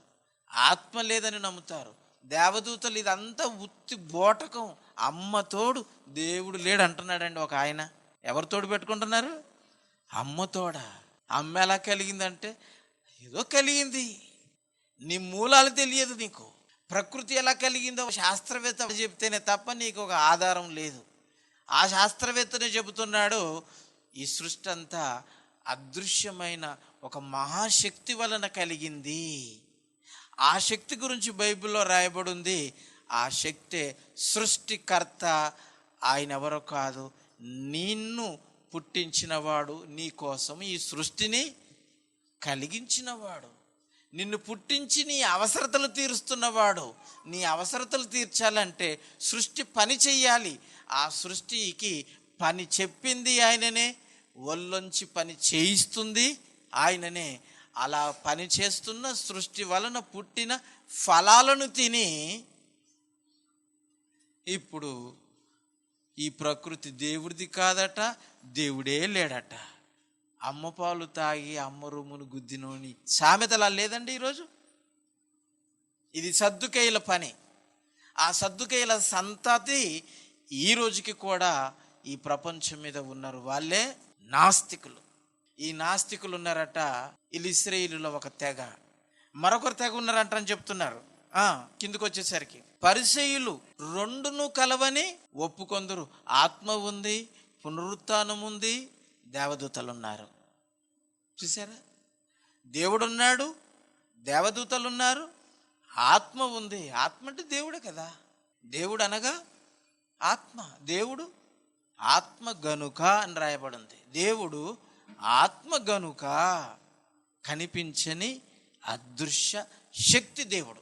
S1: ఆత్మ లేదని నమ్ముతారు, దేవదూతలు ఇదంతా ఉత్తి బోటకం. అమ్మ తోడు దేవుడు లేడు అంటున్నాడండి ఒక ఆయన. ఎవరు తోడు పెట్టుకుంటున్నారు? అమ్మ తోడ. అమ్మ ఎలా కలిగిందంటే ఏదో కలిగింది, నీ మూలాలు తెలియదు నీకు. ప్రకృతి ఎలా కలిగిందో శాస్త్రవేత్త చెప్తేనే తప్ప నీకు ఒక ఆధారం లేదు. ఆ శాస్త్రవేత్తనే చెబుతున్నాడు, ఈ సృష్టి అంతా అదృశ్యమైన ఒక మహాశక్తి వలన కలిగింది. ఆ శక్తి గురించి బైబిల్లో రాయబడి ఉంది. ఆ శక్తే సృష్టికర్త. ఆయన ఎవరో కాదు, నిన్ను పుట్టించినవాడు, నీ కోసం ఈ సృష్టిని కలిగించినవాడు, నిన్ను పుట్టించి నీ అవసరతలు తీరుస్తున్నవాడు. నీ అవసరతలు తీర్చాలంటే సృష్టి పని చెయ్యాలి. ఆ సృష్టికి పని చెప్పింది ఆయననే, ఒళ్ళొంచి పని చేయిస్తుంది ఆయననే. అలా పని చేస్తున్న సృష్టి వలన పుట్టిన ఫలాలను తిని ఇప్పుడు ఈ ప్రకృతి దేవుడిది కాదట, దేవుడే లేడట. అమ్మ పాలు తాగి అమ్మ రొమ్మును గుద్దినోని సామెతలా లేదండి ఈరోజు. ఇది సద్దుకయ్యల పని. ఆ సద్దుకయ్యల సంతతి ఈ రోజుకి కూడా ఈ ప్రపంచం మీద ఉన్నారు. వాళ్ళే నాస్తికులు. ఈ నాస్తికులు ఉన్నారట, వీళ్ళు ఇశ్రాయేలులో ఒక తెగ. మరొకరు తెగ ఉన్నారంట అని చెప్తున్నారు. కిందకు వచ్చేసరికి పరిసయ్యులు రెండును కలవని ఒప్పుకొందరు. ఆత్మ ఉంది, పునరుత్థానం ఉంది, దేవదూతలు ఉన్నారు. చూసారా? దేవుడున్నాడు, దేవదూతలు ఉన్నారు, ఆత్మ ఉంది. ఆత్మ అంటే దేవుడే కదా. దేవుడు అనగా ఆత్మ. దేవుడు ఆత్మ గనుక అని రాయబడింది. దేవుడు ఆత్మ గనుక కనిపించని అదృశ్య శక్తి దేవుడు.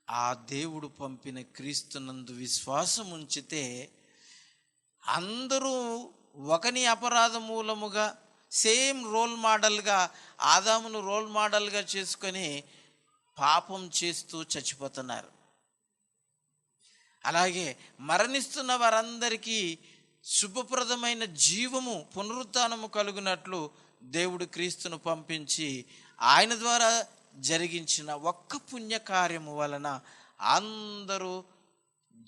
S1: ఆ దేవుడు పంపిన క్రీస్తునందు విశ్వాసం ఉంచితే అందరూ ఒకని అపరాధ మూలముగా సేమ్ రోల్ మోడల్గా, ఆదామును రోల్ మోడల్గా చేసుకొని పాపం చేస్తూ చచ్చిపోతున్నారు. అలాగే మరణిస్తున్న వారందరికీ శుభప్రదమైన జీవము, పునరుత్థానము కలుగునట్లు దేవుడు క్రీస్తును పంపించి ఆయన ద్వారా జరిగించిన ఒక్క పుణ్యకార్యము వలన అందరూ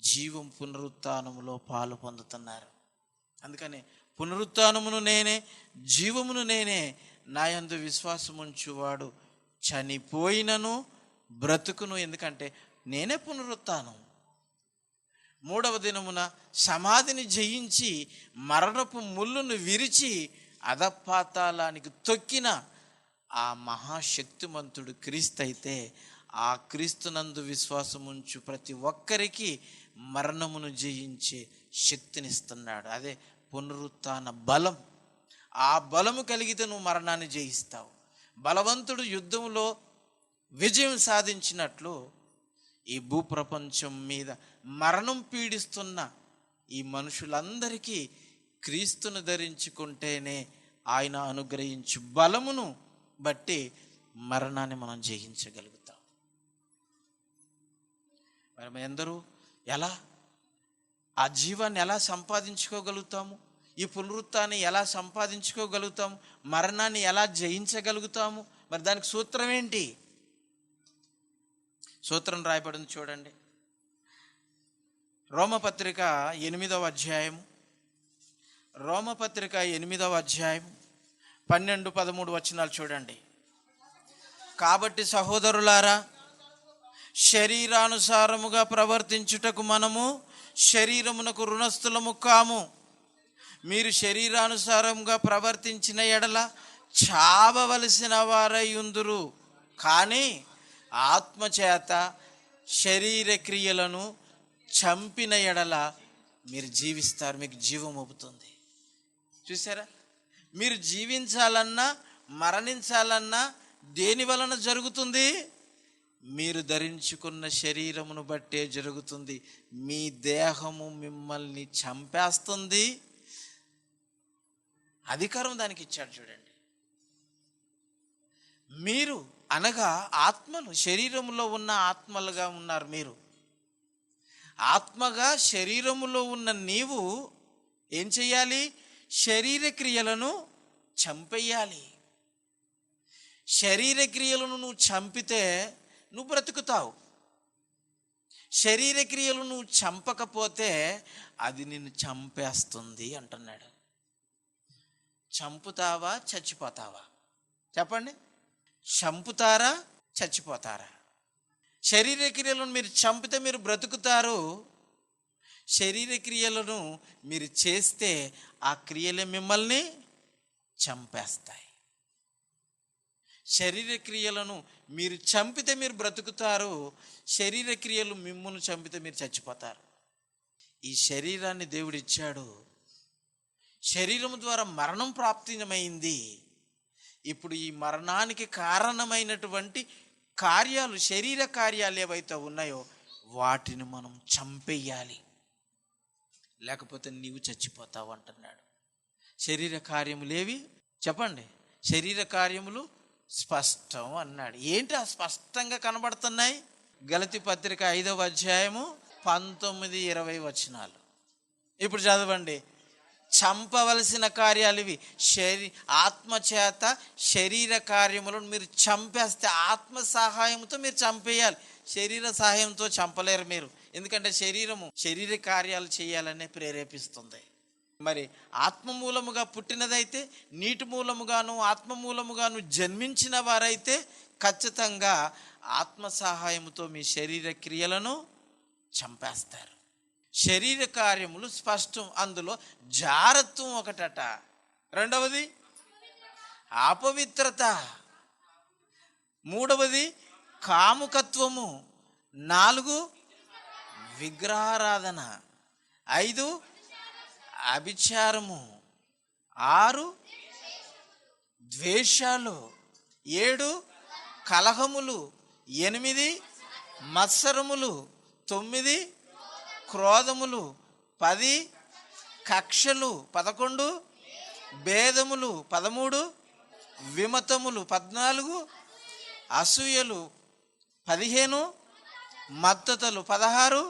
S1: జీవం, పునరుత్థానములో పాలు పొందుతున్నారు. అందుకని పునరుత్థానమును నేనే, జీవమును నేనే, నా యందు విశ్వాసం ఉంచువాడు చనిపోయినను బ్రతుకును. ఎందుకంటే నేనే పునరుత్థానం. మూడవ దినమున సమాధిని జయించి మరణపు ముళ్ళును విరిచి అధపాతాళానికి తొక్కిన ఆ మహాశక్తిమంతుడు క్రీస్తు అయితే, ఆ క్రీస్తునందు విశ్వాసం ఉంచు ప్రతి ఒక్కరికి మరణమును జయించే శక్తినిస్తున్నాడు. అదే పునరుత్థాన బలం. ఆ బలము కలిగితే నువ్వు మరణాన్ని జయిస్తావు. బలవంతుడు యుద్ధంలో విజయం సాధించినట్లు ఈ భూప్రపంచం మీద మరణం పీడిస్తున్న ఈ మనుషులందరికీ క్రీస్తును ధరించుకుంటేనే ఆయన అనుగ్రహించు బలమును బట్టి మరణాన్ని మనం జయించగలుగుతాం. మరి ఎందరూ ఎలా ఆ జీవాన్ని ఎలా సంపాదించుకోగలుగుతాము? ఈ పునరుత్థాన్ని ఎలా సంపాదించుకోగలుగుతాము? మరణాన్ని ఎలా జయించగలుగుతాము? మరి దానికి సూత్రం ఏంటి? సూత్రం రాయబడింది చూడండి. రోమపత్రిక 8వ అధ్యాయం, రోమపత్రిక 8వ అధ్యాయం 12-13 వచనాలు చూడండి. కాబట్టి సహోదరులారా, శరీరానుసారముగా ప్రవర్తించుటకు మనము శరీరమునకు రుణస్థులము కాము. మీరు శరీరానుసారంగా ప్రవర్తించిన ఎడల చావవలసిన వారై ఉందురు. కానీ ఆత్మచేత శరీర క్రియలను చంపిన ఎడల మీరు జీవిస్తారు, మీకు జీవం ఊపుతుంది. చూసారా? మీరు జీవించాలన్నా మరణించాలన్నా దేని వలన జరుగుతుంది? మీరు ధరించుకున్న శరీరమును బట్టే జరుగుతుంది. మీ దేహము మిమ్మల్ని చంపేస్తుంది. అధికారం దానికి ఇచ్చాడు చూడండి. మీరు అనగా ఆత్మలు, శరీరములో ఉన్న ఆత్మలుగా ఉన్నారు. మీరు ఆత్మగా శరీరములో ఉన్న నీవు ఏం చెయ్యాలి? శరీర క్రియలను చంపేయాలి. శరీర క్రియలను నువ్వు చంపితే నువ్వు బ్రతుకుతావు. శరీర క్రియలు నువ్వు చంపకపోతే అది నిన్ను చంపేస్తుంది అంటున్నాడు. చంపుతావా చచ్చిపోతావా? చెప్పండి. చంపుతారా చచ్చిపోతారా? శరీర క్రియలను మీరు చంపితే మీరు బ్రతుకుతారు. శరీర క్రియలను మీరు చేస్తే ఆ క్రియలే మిమ్మల్ని చంపేస్తాయి. శరీర క్రియలను మీరు చంపితే మీరు బ్రతుకుతారు. శరీర క్రియలు మిమ్మును చంపితే మీరు చచ్చిపోతారు. ఈ శరీరాన్ని దేవుడు ఇచ్చాడు. శరీరం ద్వారా మరణం ప్రాప్తిమైంది. ఇప్పుడు ఈ మరణానికి కారణమైనటువంటి కార్యాలు, శరీర కార్యాలు ఏవైతే ఉన్నాయో వాటిని మనం చంపేయాలి, లేకపోతే నీవు చచ్చిపోతావు అంటున్నాడు. శరీర కార్యములేవి చెప్పండి? శరీర కార్యములు స్పష్టం అన్నాడు. ఏంటి ఆ స్పష్టంగా కనబడుతున్నాయి? గలతీ పత్రిక 5వ అధ్యాయము 19-20 వచనాలు. ఇప్పుడు చదవండి. చంపవలసిన కార్యాలు ఇవి. ఆత్మచేత శరీర కార్యములను మీరు చంపేస్తే ఆత్మ సహాయంతో మీరు చంపేయాలి. శరీర సహాయంతో చంపలేరు మీరు. ఎందుకంటే శరీర కార్యాలు చేయాలనే ప్రేరేపిస్తుంది. మరి ఆత్మ మూలముగా పుట్టినదైతే, నీటి మూలముగాను ఆత్మ మూలముగాను జన్మించిన వారైతే ఖచ్చితంగా ఆత్మ సహాయముతో మీ శరీర క్రియలను చంపేస్తారు. శరీర కార్యములు స్పష్టం. అందులో జారత్వం ఒకటట, రెండవది అపవిత్రత, మూడవది కాముకత్వము, 4 విగ్రహారాధన, 5 అభిచారము, 6 ద్వేషాలు, 7 కలహములు, 8 మత్సరములు, 9 క్రోధములు, 10 కక్షలు, 11 భేదములు, 13 విమతములు, 14 అసూయలు, 15 మత్తతలు, 16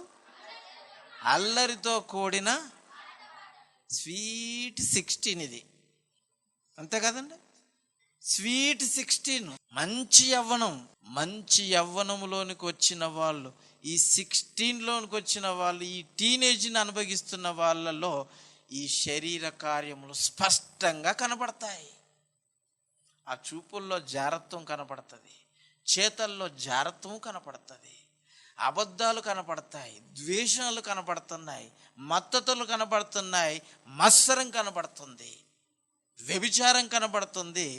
S1: అల్లరితో కూడిన స్వీట్ 16. ఇది అంతే కదండి? స్వీట్ 16. మంచి యవ్వనములోనికి వచ్చిన వాళ్ళు, ఈ 16లోనికి వచ్చిన వాళ్ళు, ఈ టీనేజ్ని అనుభవిస్తున్న వాళ్ళలో ఈ శరీర కార్యములు స్పష్టంగా కనబడతాయి. ఆ చూపుల్లో జారత్వం కనపడుతుంది, చేతల్లో జారత్వం కనపడుతుంది, అబద్ధాలు కనపడతాయి, ద్వేషాలు కనపడుతున్నాయి, మత్తతులు కనపడుతున్నాయి, మత్సరం కనపడుతుంది, వ్యభిచారం కనపడుతుంది.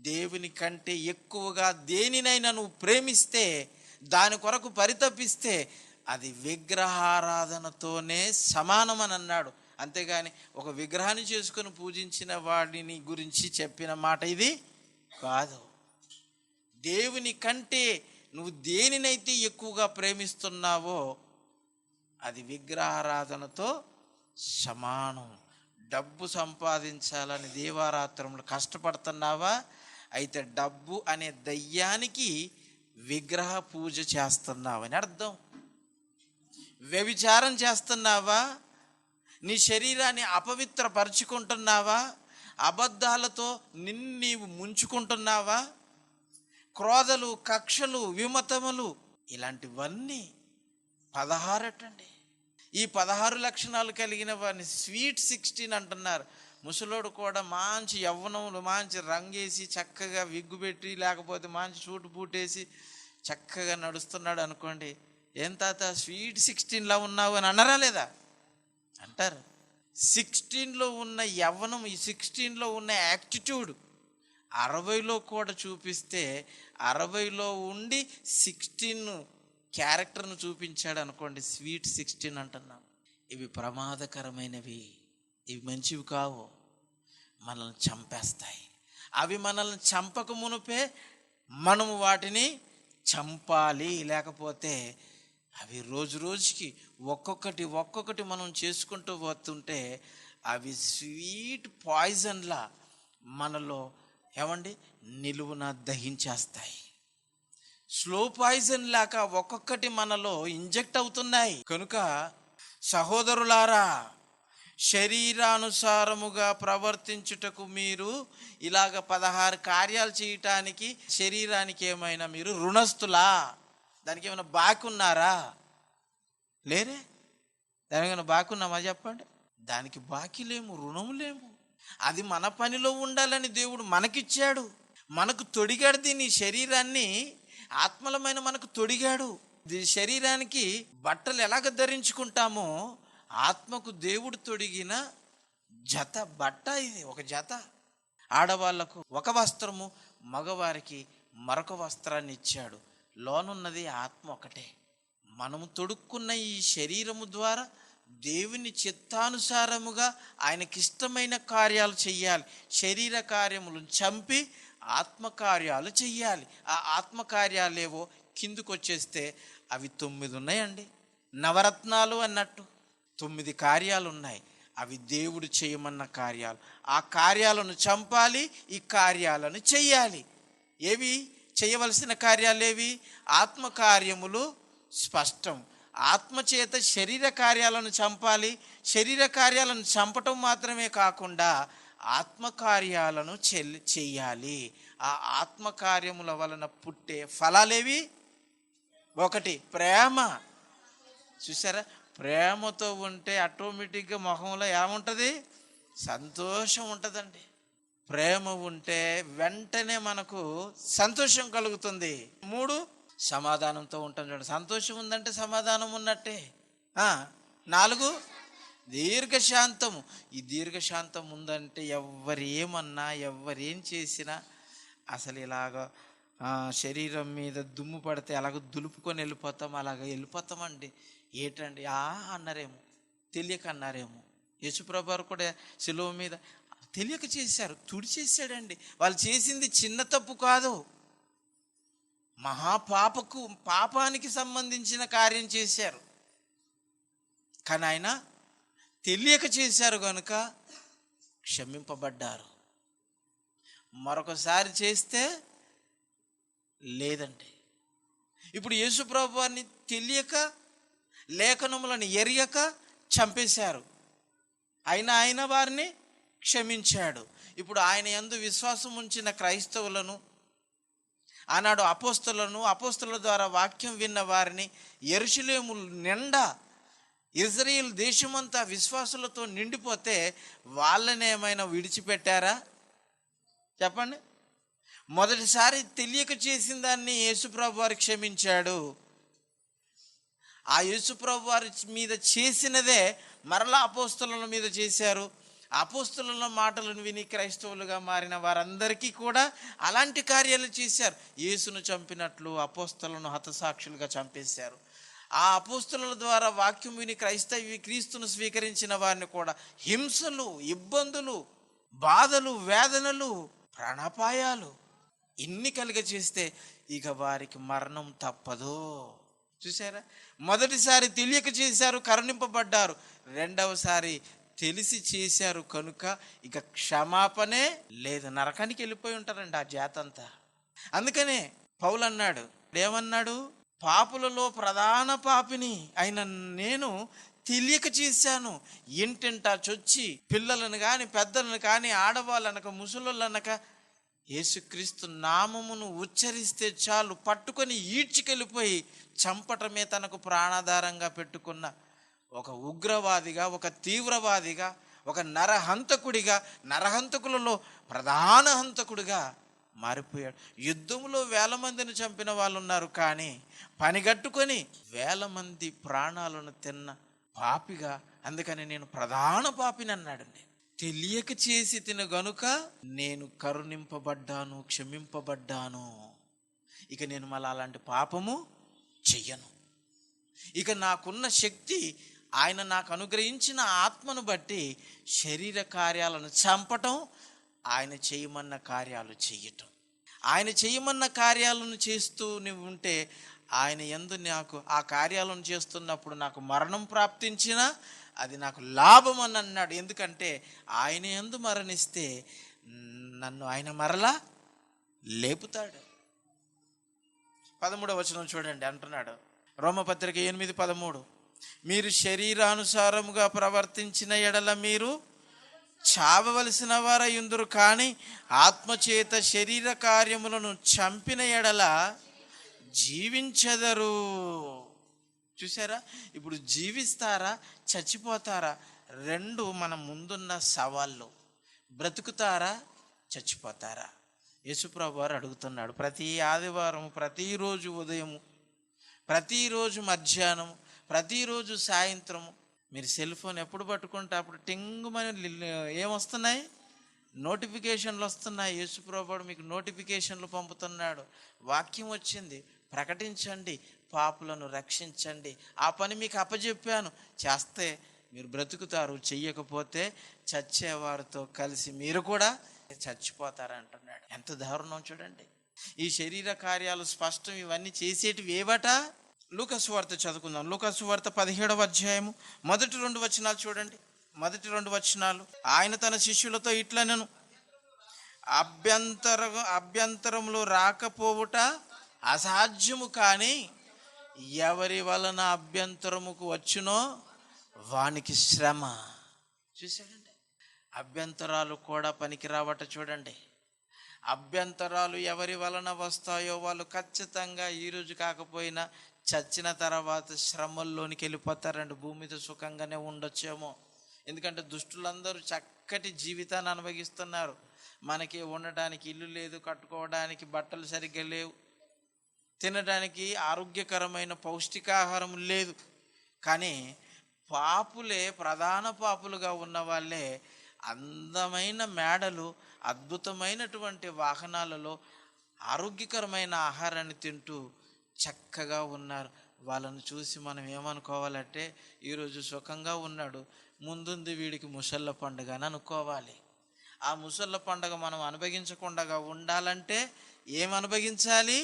S1: దేవుని కంటే ఎక్కువగా దేనినైనా నువ్వు ప్రేమిస్తే, దాని కొరకు పరితపిస్తే అది విగ్రహారాధనతోనే సమానమని అన్నాడు. అంతేగాని ఒక విగ్రహాన్ని చేసుకొని పూజించిన వాడిని గురించి చెప్పిన మాట ఇది కాదు. దేవుని కంటే నువ్వు దేనినైతే ఎక్కువగా ప్రేమిస్తున్నావో అది విగ్రహారాధనతో సమానం. డబ్బు సంపాదించాలని దీవారాత్రములు కష్టపడుతున్నావా? అయితే డబ్బు అనే దయ్యానికి విగ్రహ పూజ చేస్తున్నావని అర్థం. వ్యభిచారం చేస్తున్నావా? నీ శరీరాన్ని అపవిత్రపరుచుకుంటున్నావా? అబద్ధాలతో నిన్ను నీవు ముంచుకుంటున్నావా? క్రోధలు, కక్షలు, విమతములు, ఇలాంటివన్నీ 16 అటండి. ఈ 16 లక్షణాలు కలిగిన వారిని స్వీట్ 16 అంటున్నారు. ముసలోడు కూడా మంచి యవ్వనములు, మంచి రంగేసి చక్కగా విగ్గు పెట్టి, లేకపోతే మంచి సూటు బూటేసి చక్కగా నడుస్తున్నాడు అనుకోండి, ఏం తాత స్వీట్ 16లా ఉన్నావు అని అన్నారా లేదా? అంటారు. 16లో ఉన్న యవ్వనం, ఈ 16లో ఉన్న యాటిట్యూడ్ 60లో కూడా చూపిస్తే 60లో ఉండి 16 క్యారెక్టర్ను చూపించాడు అనుకోండి, స్వీట్ 16 అంటున్నాం. ఇవి ప్రమాదకరమైనవి, ఇవి మంచివి కావు, మనల్ని చంపేస్తాయి. అవి మనల్ని చంపక మునుపే మనము వాటిని చంపాలి. లేకపోతే అవి రోజు రోజుకి ఒక్కొక్కటి మనం చేసుకుంటూ పోతుంటే అవి స్వీట్ పాయిజన్లా మనలో నిలువున దహించేస్తాయి. స్లో పాయిజన్ లాగా ఒక్కొక్కటి మనలో ఇంజెక్ట్ అవుతున్నాయి. కనుక సహోదరులారా, శరీరానుసారముగా ప్రవర్తించుటకు మీరు ఇలాగ 16 కార్యాలు చేయటానికి శరీరానికి ఏమైనా మీరు రుణస్తులా? దానికి ఏమైనా బాకున్నారా? లేరే. దానికి ఏమైనా బాకున్నామా చెప్పండి? దానికి బాకీ లేము, రుణము లేము. అది మన పనిలో ఉండాలని దేవుడు మనకిచ్చాడు. మనకు తొడిగాడు దీన్ని, శరీరాన్ని ఆత్మలమైన మనకు తొడిగాడు. శరీరానికి బట్టలు ఎలాగ ధరించుకుంటామో ఆత్మకు దేవుడు తొడిగిన జత బట్ట ఇది, ఒక జత. ఆడవాళ్లకు ఒక వస్త్రము, మగవారికి మరొక వస్త్రాన్ని ఇచ్చాడు. లోనున్నది ఆత్మ ఒకటే. మనము తొడుక్కున్న ఈ శరీరము ద్వారా దేవుని చిత్తానుసారముగా ఆయనకిష్టమైన కార్యాలు చెయ్యాలి. శరీర కార్యములను చంపి ఆత్మకార్యాలు చెయ్యాలి. ఆ ఆత్మకార్యాలేవో కిందకు వచ్చేస్తే అవి 9 ఉన్నాయండి. నవరత్నాలు అన్నట్టు 9 కార్యాలు ఉన్నాయి. అవి దేవుడు చేయమన్న కార్యాలు. ఆ కార్యాలను చంపాలి, ఈ కార్యాలను చెయ్యాలి. ఏవి చేయవలసిన కార్యాలేవి? ఆత్మకార్యములు స్పష్టం. ఆత్మచేత శరీర కార్యాలను చంపాలి. శరీర కార్యాలను చంపటం మాత్రమే కాకుండా ఆత్మకార్యాలను చెయ్యాలి. ఆ ఆత్మకార్యముల వలన పుట్టే ఫలాలేవి? 1 ప్రేమ. చూసారా? ప్రేమతో ఉంటే ఆటోమేటిక్గా మొహంలో ఏముంటుంది? సంతోషం ఉంటుందండి. ప్రేమ ఉంటే వెంటనే మనకు సంతోషం కలుగుతుంది. 3 సమాధానంతో ఉంటాం. చూడండి, సంతోషం ఉందంటే సమాధానం ఉన్నట్టే. 4 దీర్ఘశాంతము. ఈ దీర్ఘశాంతం ఉందంటే ఎవరేమన్నా, ఎవరేం చేసినా అసలు ఇలాగ శరీరం మీద దుమ్ము పడితే అలాగ దులుపుకొని వెళ్ళిపోతాం, అలాగ వెళ్ళిపోతామండి. ఏటండి అన్నారేమో, తెలియక అన్నారేమో. యేసుప్రభు వారు కూడా శిలువ మీద తెలియక చేశారు, తుడిచేశాడండి. వాళ్ళు చేసింది చిన్న తప్పు కాదు, పాపానికి సంబంధించిన కార్యం చేశారు. కానీ ఆయన తెలియక చేశారు కనుక క్షమింపబడ్డారు. మరొకసారి చేస్తే లేదండి. ఇప్పుడు యేసుప్రభు వారిని తెలియక, లేఖనములను ఎరియక చంపేశారు. ఆయన వారిని క్షమించాడు. ఇప్పుడు ఆయన యందు విశ్వాసం ఉంచిన క్రైస్తవులను, ఆనాడు అపోస్తలుల ద్వారా వాక్యం విన్న వారిని, యెరూషలేము నిండా ఇజ్రాయేల్ దేశమంతా విశ్వాసులతో నిండిపోతే వాళ్ళని ఏమైనా విడిచిపెట్టారా చెప్పండి? మొదటిసారి తెలియక చేసిన దాన్ని యేసుప్రభు వారు క్షమించాడు. ఆ యేసుప్రభు వారి మీద చేసినదే మరలా అపోస్తలుల మీద చేశారు. అపోస్తలుల మాటలను విని క్రైస్తవులుగా మారిన వారందరికీ కూడా అలాంటి కార్యాలు చేశారు. యేసును చంపినట్లు అపోస్తలులను హతసాక్షులుగా చంపేశారు. ఆ అపోస్తలుల ద్వారా వాక్యం విని క్రీస్తును స్వీకరించిన వారిని కూడా హింసలు, ఇబ్బందులు, బాధలు, వేదనలు, ప్రాణాపాయాలు ఇన్ని కలిగ చేస్తే ఇక వారికి మరణం తప్పదు. చూసారా? మొదటిసారి తెలియక చేశారు, కరుణింపబడ్డారు. రెండవసారి తెలిసి చేశారు కనుక ఇక క్షమాపణే లేదు. నరకానికి వెళ్ళిపోయి ఉంటారండి ఆ జాతంతా. అందుకనే పౌలు అన్నాడు, ఏమన్నాడు? పాపులలో ప్రధాన పాపిని అయిన నేను తెలియక చేశాను. ఇంటింటా చొచ్చి పిల్లలను కానీ పెద్దలను కానీ ఆడవాళ్ళనక ముసలోళ్ళనక యేసుక్రీస్తు నామమును ఉచ్చరిస్తే చాలు పట్టుకొని ఈడ్చికెళ్ళిపోయి చంపటమే తనకు ప్రాణాధారంగా పెట్టుకున్న ఒక ఉగ్రవాదిగా, ఒక తీవ్రవాదిగా, ఒక నరహంతకుడిగా, నరహంతకులలో ప్రధాన హంతకుడిగా మారిపోయాడు. యుద్ధంలో 1000 మందిని చంపిన వాళ్ళు ఉన్నారు, కానీ పనిగట్టుకొని 1000 మంది ప్రాణాలను తిన్న పాపిగా, అందుకని నేను ప్రధాన పాపిని అన్నాడండి. తెలియక చేసి తిన గనుక నేను కరుణింపబడ్డాను, క్షమింపబడ్డాను. ఇక నేను మళ్ళీ అలాంటి పాపము చెయ్యను. ఇక నాకున్న శక్తి, ఆయన నాకు అనుగ్రహించిన ఆత్మను బట్టి శరీర కార్యాలను చంపటం, ఆయన చేయమన్న కార్యాలు చెయ్యటం. ఆయన చేయమన్న కార్యాలను చేస్తూ నువ్వు ఉంటే ఆయన యందు నాకు ఆ కార్యాలను చేస్తున్నప్పుడు నాకు మరణం ప్రాప్తించినా అది నాకు లాభం అని అన్నాడు. ఎందుకంటే ఆయన యందు మరణిస్తే నన్ను ఆయన మరలా లేపుతాడు. 13వ వచనం చూడండి, అంటున్నాడు రోమపత్రిక 8:13, మీరు శరీరానుసారముగా ప్రవర్తించిన ఎడల మీరు చావవలసిన వారయుందురు, కానీ ఆత్మచేత శరీర కార్యములను చంపిన ఎడల జీవించెదరు. చూసారా, ఇప్పుడు జీవిస్తారా చచ్చిపోతారా? రెండు మన ముందున్న సవాళ్ళు. బ్రతుకుతారా చచ్చిపోతారా? యేసుప్రభు వారు అడుగుతున్నాడు. ప్రతి ఆదివారం, ప్రతిరోజు ఉదయము, ప్రతిరోజు మధ్యాహ్నం, ప్రతిరోజు సాయంత్రము మీరు సెల్ ఫోన్ ఎప్పుడు పట్టుకుంటే అప్పుడు టింగుమని ఏమొస్తున్నాయి? నోటిఫికేషన్లు వస్తున్నాయి. యేసుప్రభువు మీకు నోటిఫికేషన్లు పంపుతున్నాడు. వాక్యం వచ్చింది, ప్రకటించండి, పాపులను రక్షించండి. ఆ పని మీకు అప్పచెప్పాను, చేస్తే మీరు బ్రతుకుతారు, చెయ్యకపోతే చచ్చేవారితో కలిసి మీరు కూడా చచ్చిపోతారంటున్నాడు. ఎంత దారుణం చూడండి. ఈ శరీర కార్యాలు స్పష్టం, ఇవన్నీ చేసేటివి ఏవట? లూకా సువార్త చదువుకుందాం. లూకా సువార్త 17వ అధ్యాయము మొదటి 2 వచనాలు చూడండి. మొదటి 2 వచనాలు, ఆయన తన శిష్యులతో ఇట్లనెను, అభ్యంతరములు రాకపోవుట అసాధ్యము, కానీ ఎవరి వలన అభ్యంతరముకు వచ్చునో వానికి శ్రమ. చూసాడండి, అభ్యంతరాలు కూడా పనికి రావట. చూడండి, అభ్యంతరాలు ఎవరి వలన వస్తాయో వాళ్ళు ఖచ్చితంగా ఈరోజు కాకపోయినా చచ్చిన తర్వాత శ్రమల్లోనికి వెళ్ళిపోతారండి. భూమి మీద సుఖంగానే ఉండొచ్చేమో, ఎందుకంటే దుష్టులందరూ చక్కటి జీవితాన్ని అనుభవిస్తున్నారు. మనకి ఉండడానికి ఇల్లు లేదు, కట్టుకోవడానికి బట్టలు సరిగ్గా లేవు, తినడానికి ఆరోగ్యకరమైన పౌష్టికాహారం లేదు. కానీ పాపులే, ప్రధాన పాపులుగా ఉన్న వాళ్ళే అందమైన మేడలు, అద్భుతమైనటువంటి వాహనాలలో ఆరోగ్యకరమైన ఆహారాన్ని తింటూ చక్కగా ఉన్నారు. వాళ్ళను చూసి మనం ఏమనుకోవాలంటే, ఈరోజు సుఖంగా ఉన్నాడు, ముందుంది వీడికి ముసళ్ళ పండుగ అని అనుకోవాలి. ఆ ముసళ్ళ పండుగ మనం అనుభవించకుండా ఉండాలంటే ఏమనుభవించాలి?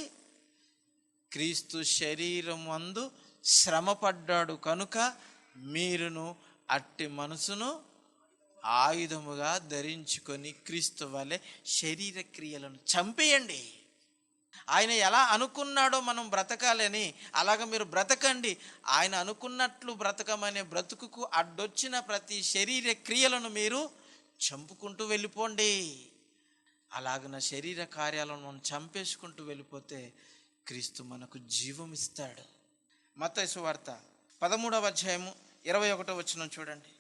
S1: క్రీస్తు శరీరం అందు శ్రమపడ్డాడు కనుక మీరును అట్టి మనసును ఆయుధముగా ధరించుకొని క్రీస్తు వలె శరీర క్రియలను చంపేయండి. ఆయన ఎలా అనుకున్నాడో మనం బ్రతకాలని, అలాగ మీరు బ్రతకండి. ఆయన అనుకున్నట్లు బ్రతకమనే బ్రతుకుకు అడ్డొచ్చిన ప్రతి శరీర క్రియలను మీరు చంపుకుంటూ వెళ్ళిపోండి. అలాగన శరీర కార్యాలను మనం చంపేసుకుంటూ వెళ్ళిపోతే క్రీస్తు మనకు జీవం ఇస్తాడు. మత్తయి సువార్త 13వ అధ్యాయము 21వ వచనం చూడండి,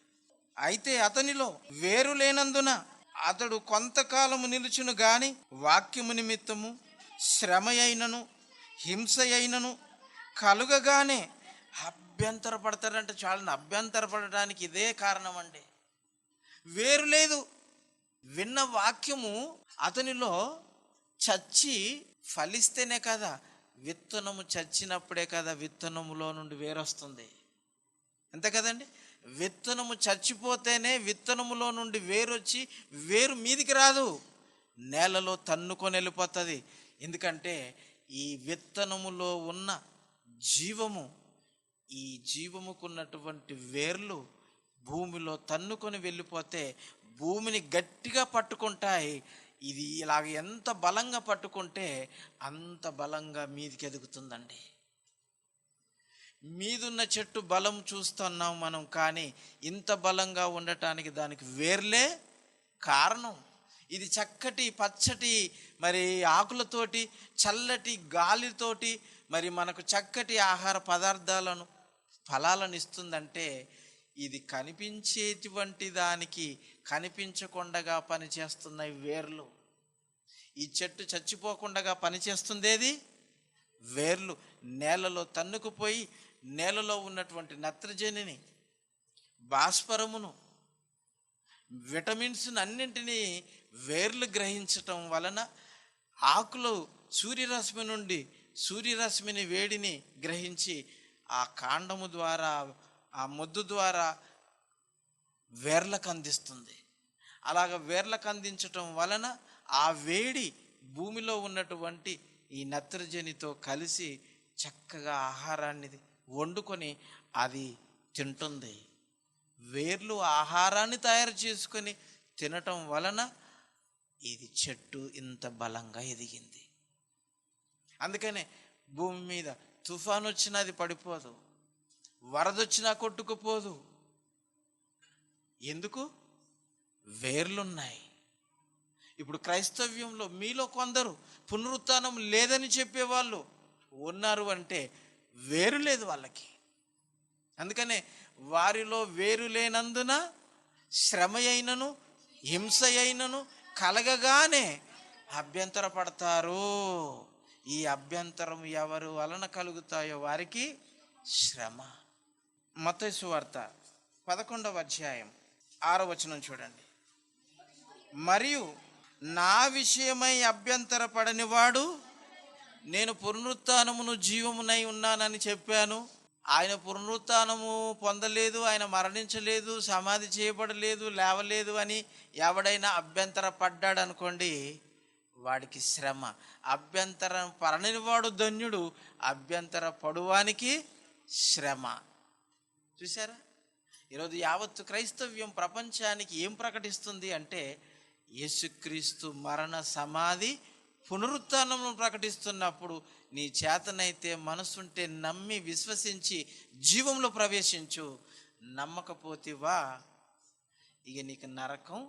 S1: అయితే అతనిలో వేరు లేనందున అతడు కొంతకాలము నిలుచును గాని వాక్యము నిమిత్తము శ్రమ అయినను హింస అయినను కలుగగానే అభ్యంతరపడతారంటే చాలని. అభ్యంతరపడడానికి ఇదే కారణం అండి. వేరు లేదు. విన్న వాక్యము అతనిలో చచ్చి ఫలిస్తేనే కదా, విత్తనము చచ్చినప్పుడే కదా విత్తనములో నుండి వేరొస్తుంది. అంతే కదండి, విత్తనము చచ్చిపోతేనే విత్తనములో నుండి వేరొచ్చి వేరు మీదికి రాదు, నేలలో తన్నుకొని వెళ్ళిపోతుంది. ఎందుకంటే ఈ విత్తనములో ఉన్న జీవము, ఈ జీవముకున్నటువంటి వేర్లు భూమిలో తన్నుకొని వెళ్ళిపోతే భూమిని గట్టిగా పట్టుకుంటాయి. ఇది ఇలాగ ఎంత బలంగా పట్టుకుంటే అంత బలంగా మీదికి ఎదుగుతుందండి. మీదున్న చెట్టు బలం చూస్తున్నాం మనం, కానీ ఇంత బలంగా ఉండటానికి దానికి వేర్లే కారణం. ఇది చక్కటి పచ్చటి మరి ఆకులతోటి, చల్లటి గాలితోటి మరి మనకు చక్కటి ఆహార పదార్థాలను, ఫలాలను ఇస్తుందంటే ఇది కనిపించేటువంటి దానికి కనిపించకుండా పనిచేస్తున్న వేర్లు. ఈ చెట్టు చచ్చిపోకుండా పనిచేస్తుందేది వేర్లు. నేలలో తన్నుకుపోయి నేలలో ఉన్నటువంటి నత్రజనిని, భాస్వరమును, విటమిన్స్ అన్నింటినీ వేర్లు గ్రహించటం వలన ఆకులు సూర్యరశ్మిని వేడిని గ్రహించి ఆ కాండము ద్వారా, ఆ మొద్దు ద్వారా వేర్లకు అందిస్తుంది. అలాగ వేర్లకు అందించటం వలన ఆ వేడి భూమిలో ఉన్నటువంటి ఈ నత్రజనితో కలిసి చక్కగా ఆహారాన్ని వండుకొని అది తింటుంది. వేర్లు ఆహారాన్ని తయారు చేసుకొని తినటం వలన ఇది చెట్టు ఇంత బలంగా ఎదిగింది. అందుకనే భూమి మీద తుఫాను వచ్చినా అది పడిపోదు, వరదొచ్చినా కొట్టుకుపోదు. ఎందుకు? వేర్లున్నాయి. ఇప్పుడు క్రైస్తవ్యంలో మీలో కొందరు పునరుత్థానం లేదని చెప్పేవాళ్ళు ఉన్నారు అంటే వేరు లేదు వాళ్ళకి. అందుకనే వారిలో వేరు లేనందున శ్రమ అయినను హింస అయినను కలగగానే అభ్యంతరపడతారు. ఈ అభ్యంతరం ఎవరు వలన కలుగుతాయో వారికి శ్రమ. మత్తయి సువార్త 11వ అధ్యాయం 6వ వచనం చూడండి. మరియు నా విషయమై అభ్యంతరపడని వాడు, నేను పునరుత్థానమును జీవమునై ఉన్నానని చెప్పాను, ఆయన పునరుత్థానము పొందలేదు, ఆయన మరణించలేదు, సమాధి చేయబడలేదు, లేవలేదు అని ఎవడైనా అభ్యంతర పడ్డాడు అనుకోండి, వాడికి శ్రమ. అభ్యంతరం పడని వాడు ధన్యుడు, అభ్యంతర పడువానికి శ్రమ. చూసారా? ఈరోజు యావత్తు క్రైస్తవ్యం ప్రపంచానికి ఏం ప్రకటిస్తుంది అంటే యేసుక్రీస్తు మరణ, సమాధి, పునరుత్థానమును ప్రకటిస్తున్నప్పుడు నీ చేతనైతే మనసుంటే నమ్మి విశ్వసించి జీవంలో ప్రవేశించు. నమ్మకపోతేవా ఇక నీకు నరకం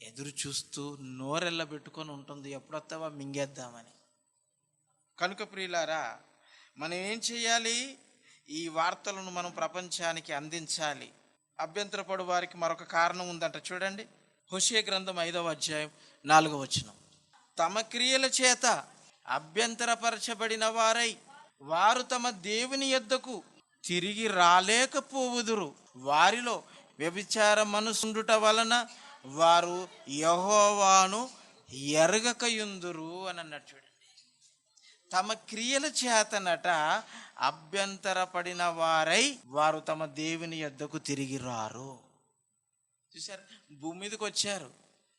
S1: ఎదురు చూస్తూ నోరెళ్ళబెట్టుకొని ఉంటుంది, ఎప్పుడొస్తావా మింగేద్దామని. కనుక ప్రియులారా, మనం ఏం చేయాలి? ఈ వార్తలను మనం ప్రపంచానికి అందించాలి. అభ్యంతరపడు వారికి మరొక కారణం ఉందంట. చూడండి, హోషేయ గ్రంథం 5వ అధ్యాయం 4వ వచనం. తమ క్రియల చేత అభ్యంతరపరచబడిన వారై వారు తమ దేవుని యొద్దకు తిరిగి రాలేకపోవుదురు. వారిలో వ్యభిచార మనసుండుట వలన వారు యెహోవాను ఎరగకయుందురు అని అన్నాడు. చూడండి, తమ క్రియల చేతనట అభ్యంతరపడిన వారై వారు తమ దేవుని యొద్దకు తిరిగి రారు. చూసారు? భూమి మీదకి వచ్చారు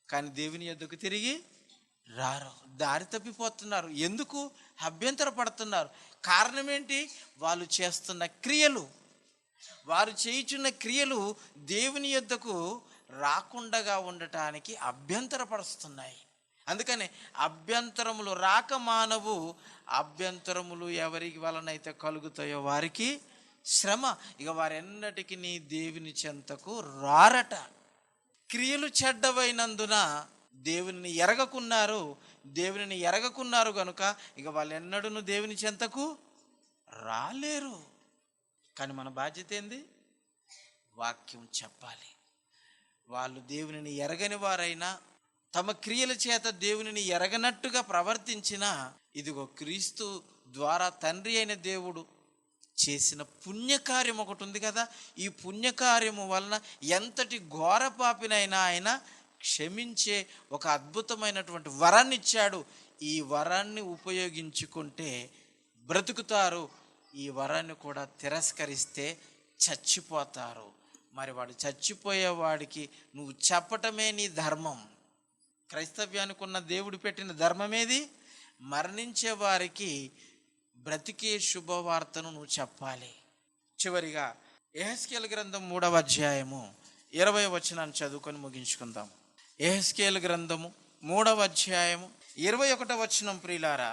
S1: కానీ దేవుని యొద్దకు తిరిగి రారు, దారి తప్పిపోతున్నారు. ఎందుకు? అభ్యంతర పడుతున్నారు. కారణం ఏంటి? వాళ్ళు చేస్తున్న క్రియలు, వారు చేయుచున్న క్రియలు దేవుని యొద్దకు రాకుండా ఉండటానికి అభ్యంతరపరుస్తున్నాయి. అందుకని అభ్యంతరములు రాక మానవు. అభ్యంతరములు ఎవరికి వలనైతే కలుగుతాయో వారికి శ్రమ. ఇక వారెన్నటికి నీ దేవుని చెంతకు రారట. క్రియలు చెడ్డవైనందున దేవుని ఎరగకున్నారు. దేవుని ఎరగకున్నారు కనుక ఇక వాళ్ళు ఎన్నడూ దేవుని చెంతకు రాలేరు. కానీ మన బాధ్యత ఏంది? వాక్యం చెప్పాలి. వాళ్ళు దేవునిని ఎరగని వారైనా, తమ క్రియల చేత దేవునిని ఎరగనట్టుగా ప్రవర్తించినా, ఇదిగో క్రీస్తు ద్వారా తండ్రి అయిన దేవుడు చేసిన పుణ్యకార్యం ఒకటి ఉంది కదా, ఈ పుణ్యకార్యము వలన ఎంతటి ఘోర పాపినైనా ఆయన క్షమించే ఒక అద్భుతమైనటువంటి వరాన్ని ఇచ్చాడు. ఈ వరాన్ని ఉపయోగించుకుంటే బ్రతుకుతారు, ఈ వరాన్ని కూడా తిరస్కరిస్తే చచ్చిపోతారు. మరి వాడు చచ్చిపోయేవాడికి నువ్వు చెప్పటమే నీ ధర్మం. క్రైస్తవ్యానికి ఉన్న దేవుడు పెట్టిన ధర్మమేది? మరణించే వారికి బ్రతికే శుభవార్తను నువ్వు చెప్పాలి. చివరిగా యెహెజ్కేలు గ్రంథం 3వ అధ్యాయము 20వ వచనాన్ని చదువుకొని ముగించుకుందాం. యెహెజ్కేలు గ్రంథము 3వ అధ్యాయము 21వ వచనం. ప్రియులారా,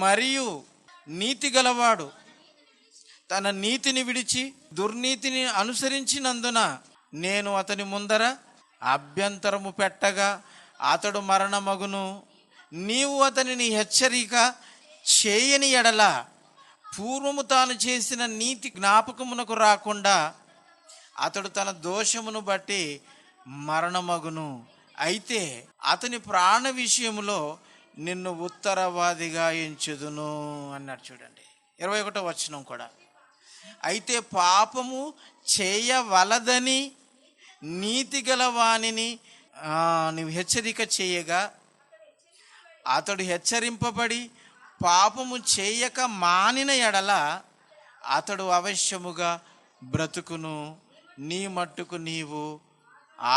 S1: మరియు నీతి గలవాడు తన నీతిని విడిచి దుర్నీతిని అనుసరించినందున నేను అతని ముందర అభ్యంతరము పెట్టగా అతడు మరణమగును. నీవు అతనిని హెచ్చరిక చేయని ఎడల పూర్వము తాను చేసిన నీతి జ్ఞాపకమునకు రాకుండా అతడు తన దోషమును బట్టి మరణమగును. అయితే అతని ప్రాణ విషయములో నిన్ను ఉత్తరవాదిగా ఎంచుదును అన్నాడు. చూడండి 21వ వచనం కూడా. అయితే పాపము చేయవలదని నీతి గల వానిని నువ్వు హెచ్చరిక చేయగా అతడు హెచ్చరింపబడి పాపము చేయక మానిన ఎడల అతడు అవశ్యముగా బ్రతుకును. నీ మట్టుకు నీవు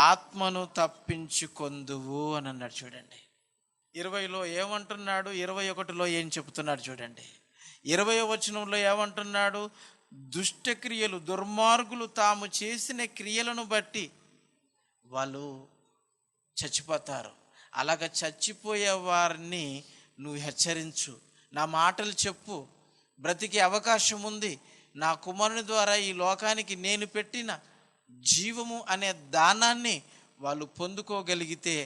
S1: ఆత్మను తప్పించుకొందువు అని అన్నాడు. చూడండి 20లో ఏమంటున్నాడు, 21లో ఏం చెప్తున్నాడు చూడండి. 20వ వచనంలో ఏమంటున్నాడు? దుష్టక్రియలు, దుర్మార్గులు తాము చేసిన క్రియలను బట్టి వాళ్ళు చచ్చిపోతారు. అలాగ చచ్చిపోయే వారిని నువ్వు హెచ్చరించు, నా మాటలు చెప్పు. బ్రతికే అవకాశం ఉంది. నా కుమారుని ద్వారా ఈ లోకానికి నేను పెట్టిన జీవము అనే దానాన్ని వాళ్ళు పొందుకోగలిగితే,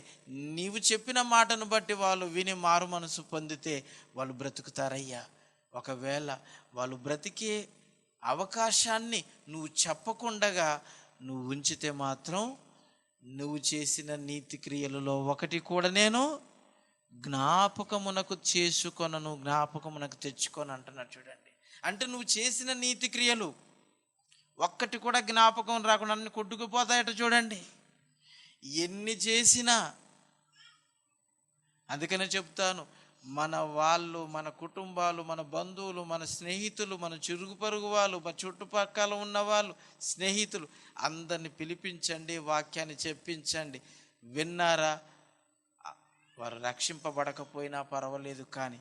S1: నీవు చెప్పిన మాటను బట్టి వాళ్ళు విని మారు మనసు పొందితే వాళ్ళు బ్రతుకుతారయ్యా. ఒకవేళ వాళ్ళు బ్రతికే అవకాశాన్ని నువ్వు చెప్పకుండగా నువ్వు ఉంచితే మాత్రం నువ్వు చేసిన నీతి క్రియలలో ఒకటి కూడా నేను జ్ఞాపకమునకు చేసుకొనను, జ్ఞాపకమునకు తెచ్చుకొని అంటున్నాడు. చూడండి, అంటే నువ్వు చేసిన నీతి క్రియలు ఒక్కటి కూడా జ్ఞాపకం రాకుండా అన్ని కొట్టుకుపోతాయట. చూడండి, ఎన్ని చేసినా. అందుకనే చెప్తాను, మన వాళ్ళు, మన కుటుంబాలు, మన బంధువులు, మన స్నేహితులు, మన చిరుగు పరుగు వాళ్ళు, మన చుట్టుపక్కల ఉన్న వాళ్ళు, స్నేహితులు అందరిని పిలిపించండి, వాక్యాన్ని చెప్పించండి. విన్నారా? వారు రక్షింపబడకపోయినా పర్వాలేదు, కానీ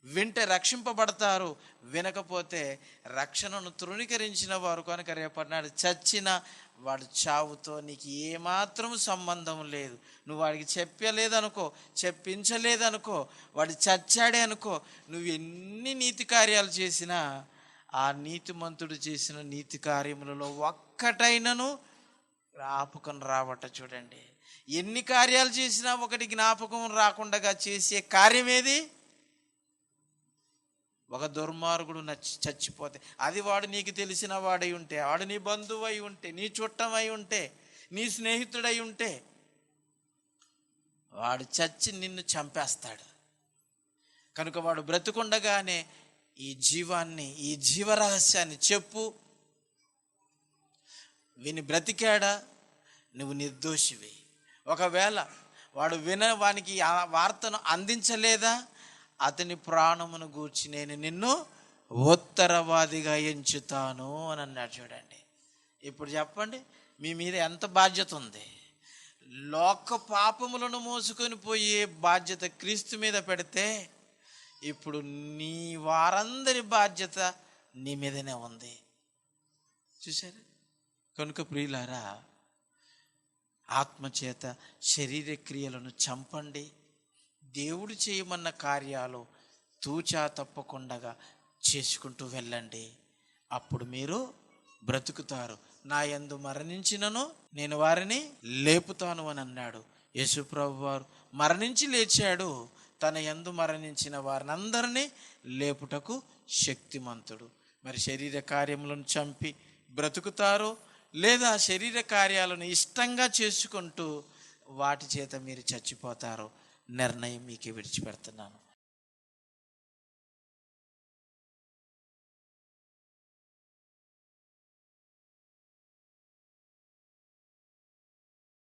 S1: వింటే రక్షింపబడతారు. వినకపోతే రక్షణను తృణీకరించిన వారు కనుక రేపటినాడు చచ్చిన వాడు చావుతో నీకు ఏమాత్రం సంబంధం లేదు. నువ్వు వాడికి చెప్పలేదనుకో, చెప్పించలేదనుకో, వాడు చచ్చాడే అనుకో, నువ్వు ఎన్ని నీతి కార్యాలు చేసినా ఆ నీతిమంతుడు చేసిన నీతి కార్యములలో ఒక్కటైనను జ్ఞాపకం రావట. చూడండి, ఎన్ని కార్యాలు చేసినా ఒకటి జ్ఞాపకం రాకుండా చేసే కార్యం ఏది? ఒక దుర్మార్గుడు చచ్చిపోతే, అది వాడు నీకు తెలిసిన వాడై ఉంటే, వాడు నీ బంధువు అయి ఉంటే, నీ చుట్టమై ఉంటే, నీ స్నేహితుడై ఉంటే, వాడు చచ్చి నిన్ను చంపేస్తాడు. కనుక వాడు బ్రతుకుండగానే ఈ జీవాన్ని, ఈ జీవరహస్యాన్ని చెప్పు. విని బ్రతికాడా నువ్వు నిర్దోషివి. ఒకవేళ వాడు వానికి ఆ వార్తను అందించలేదా, అతని ప్రాణమును గూర్చి నేను నిన్ను ఉత్తరవాదిగా ఎంచుతాను అని అన్నాడు. చూడండి, ఇప్పుడు చెప్పండి, మీ మీద ఎంత బాధ్యత ఉంది? లోక పాపములను మోసుకొని పోయే బాధ్యత క్రీస్తు మీద పెడితే, ఇప్పుడు నీ వారందరి బాధ్యత నీ మీదనే ఉంది. చూసారా? కనుక ప్రియులారా, ఆత్మచేత శరీర క్రియలను చంపండి. దేవుడు చేయమన్న కార్యాలు తూచా తప్పకుండా చేసుకుంటూ వెళ్ళండి. అప్పుడు మీరు బ్రతుకుతారు. నా యందు మరణించినను నేను వారిని లేపుతాను అని అన్నాడు. యేసుప్రభు వారు మరణించి లేచాడు. తన యందు మరణించిన వారిని అందరినీ లేపుటకు శక్తిమంతుడు. మరి శరీర కార్యములను చంపి బ్రతుకుతారో, లేదా శరీర కార్యాలను ఇష్టంగా చేసుకుంటూ వాటి చేత మీరు చచ్చిపోతారో, నిర్ణయం మీకే విడిచిపెడుతున్నాను.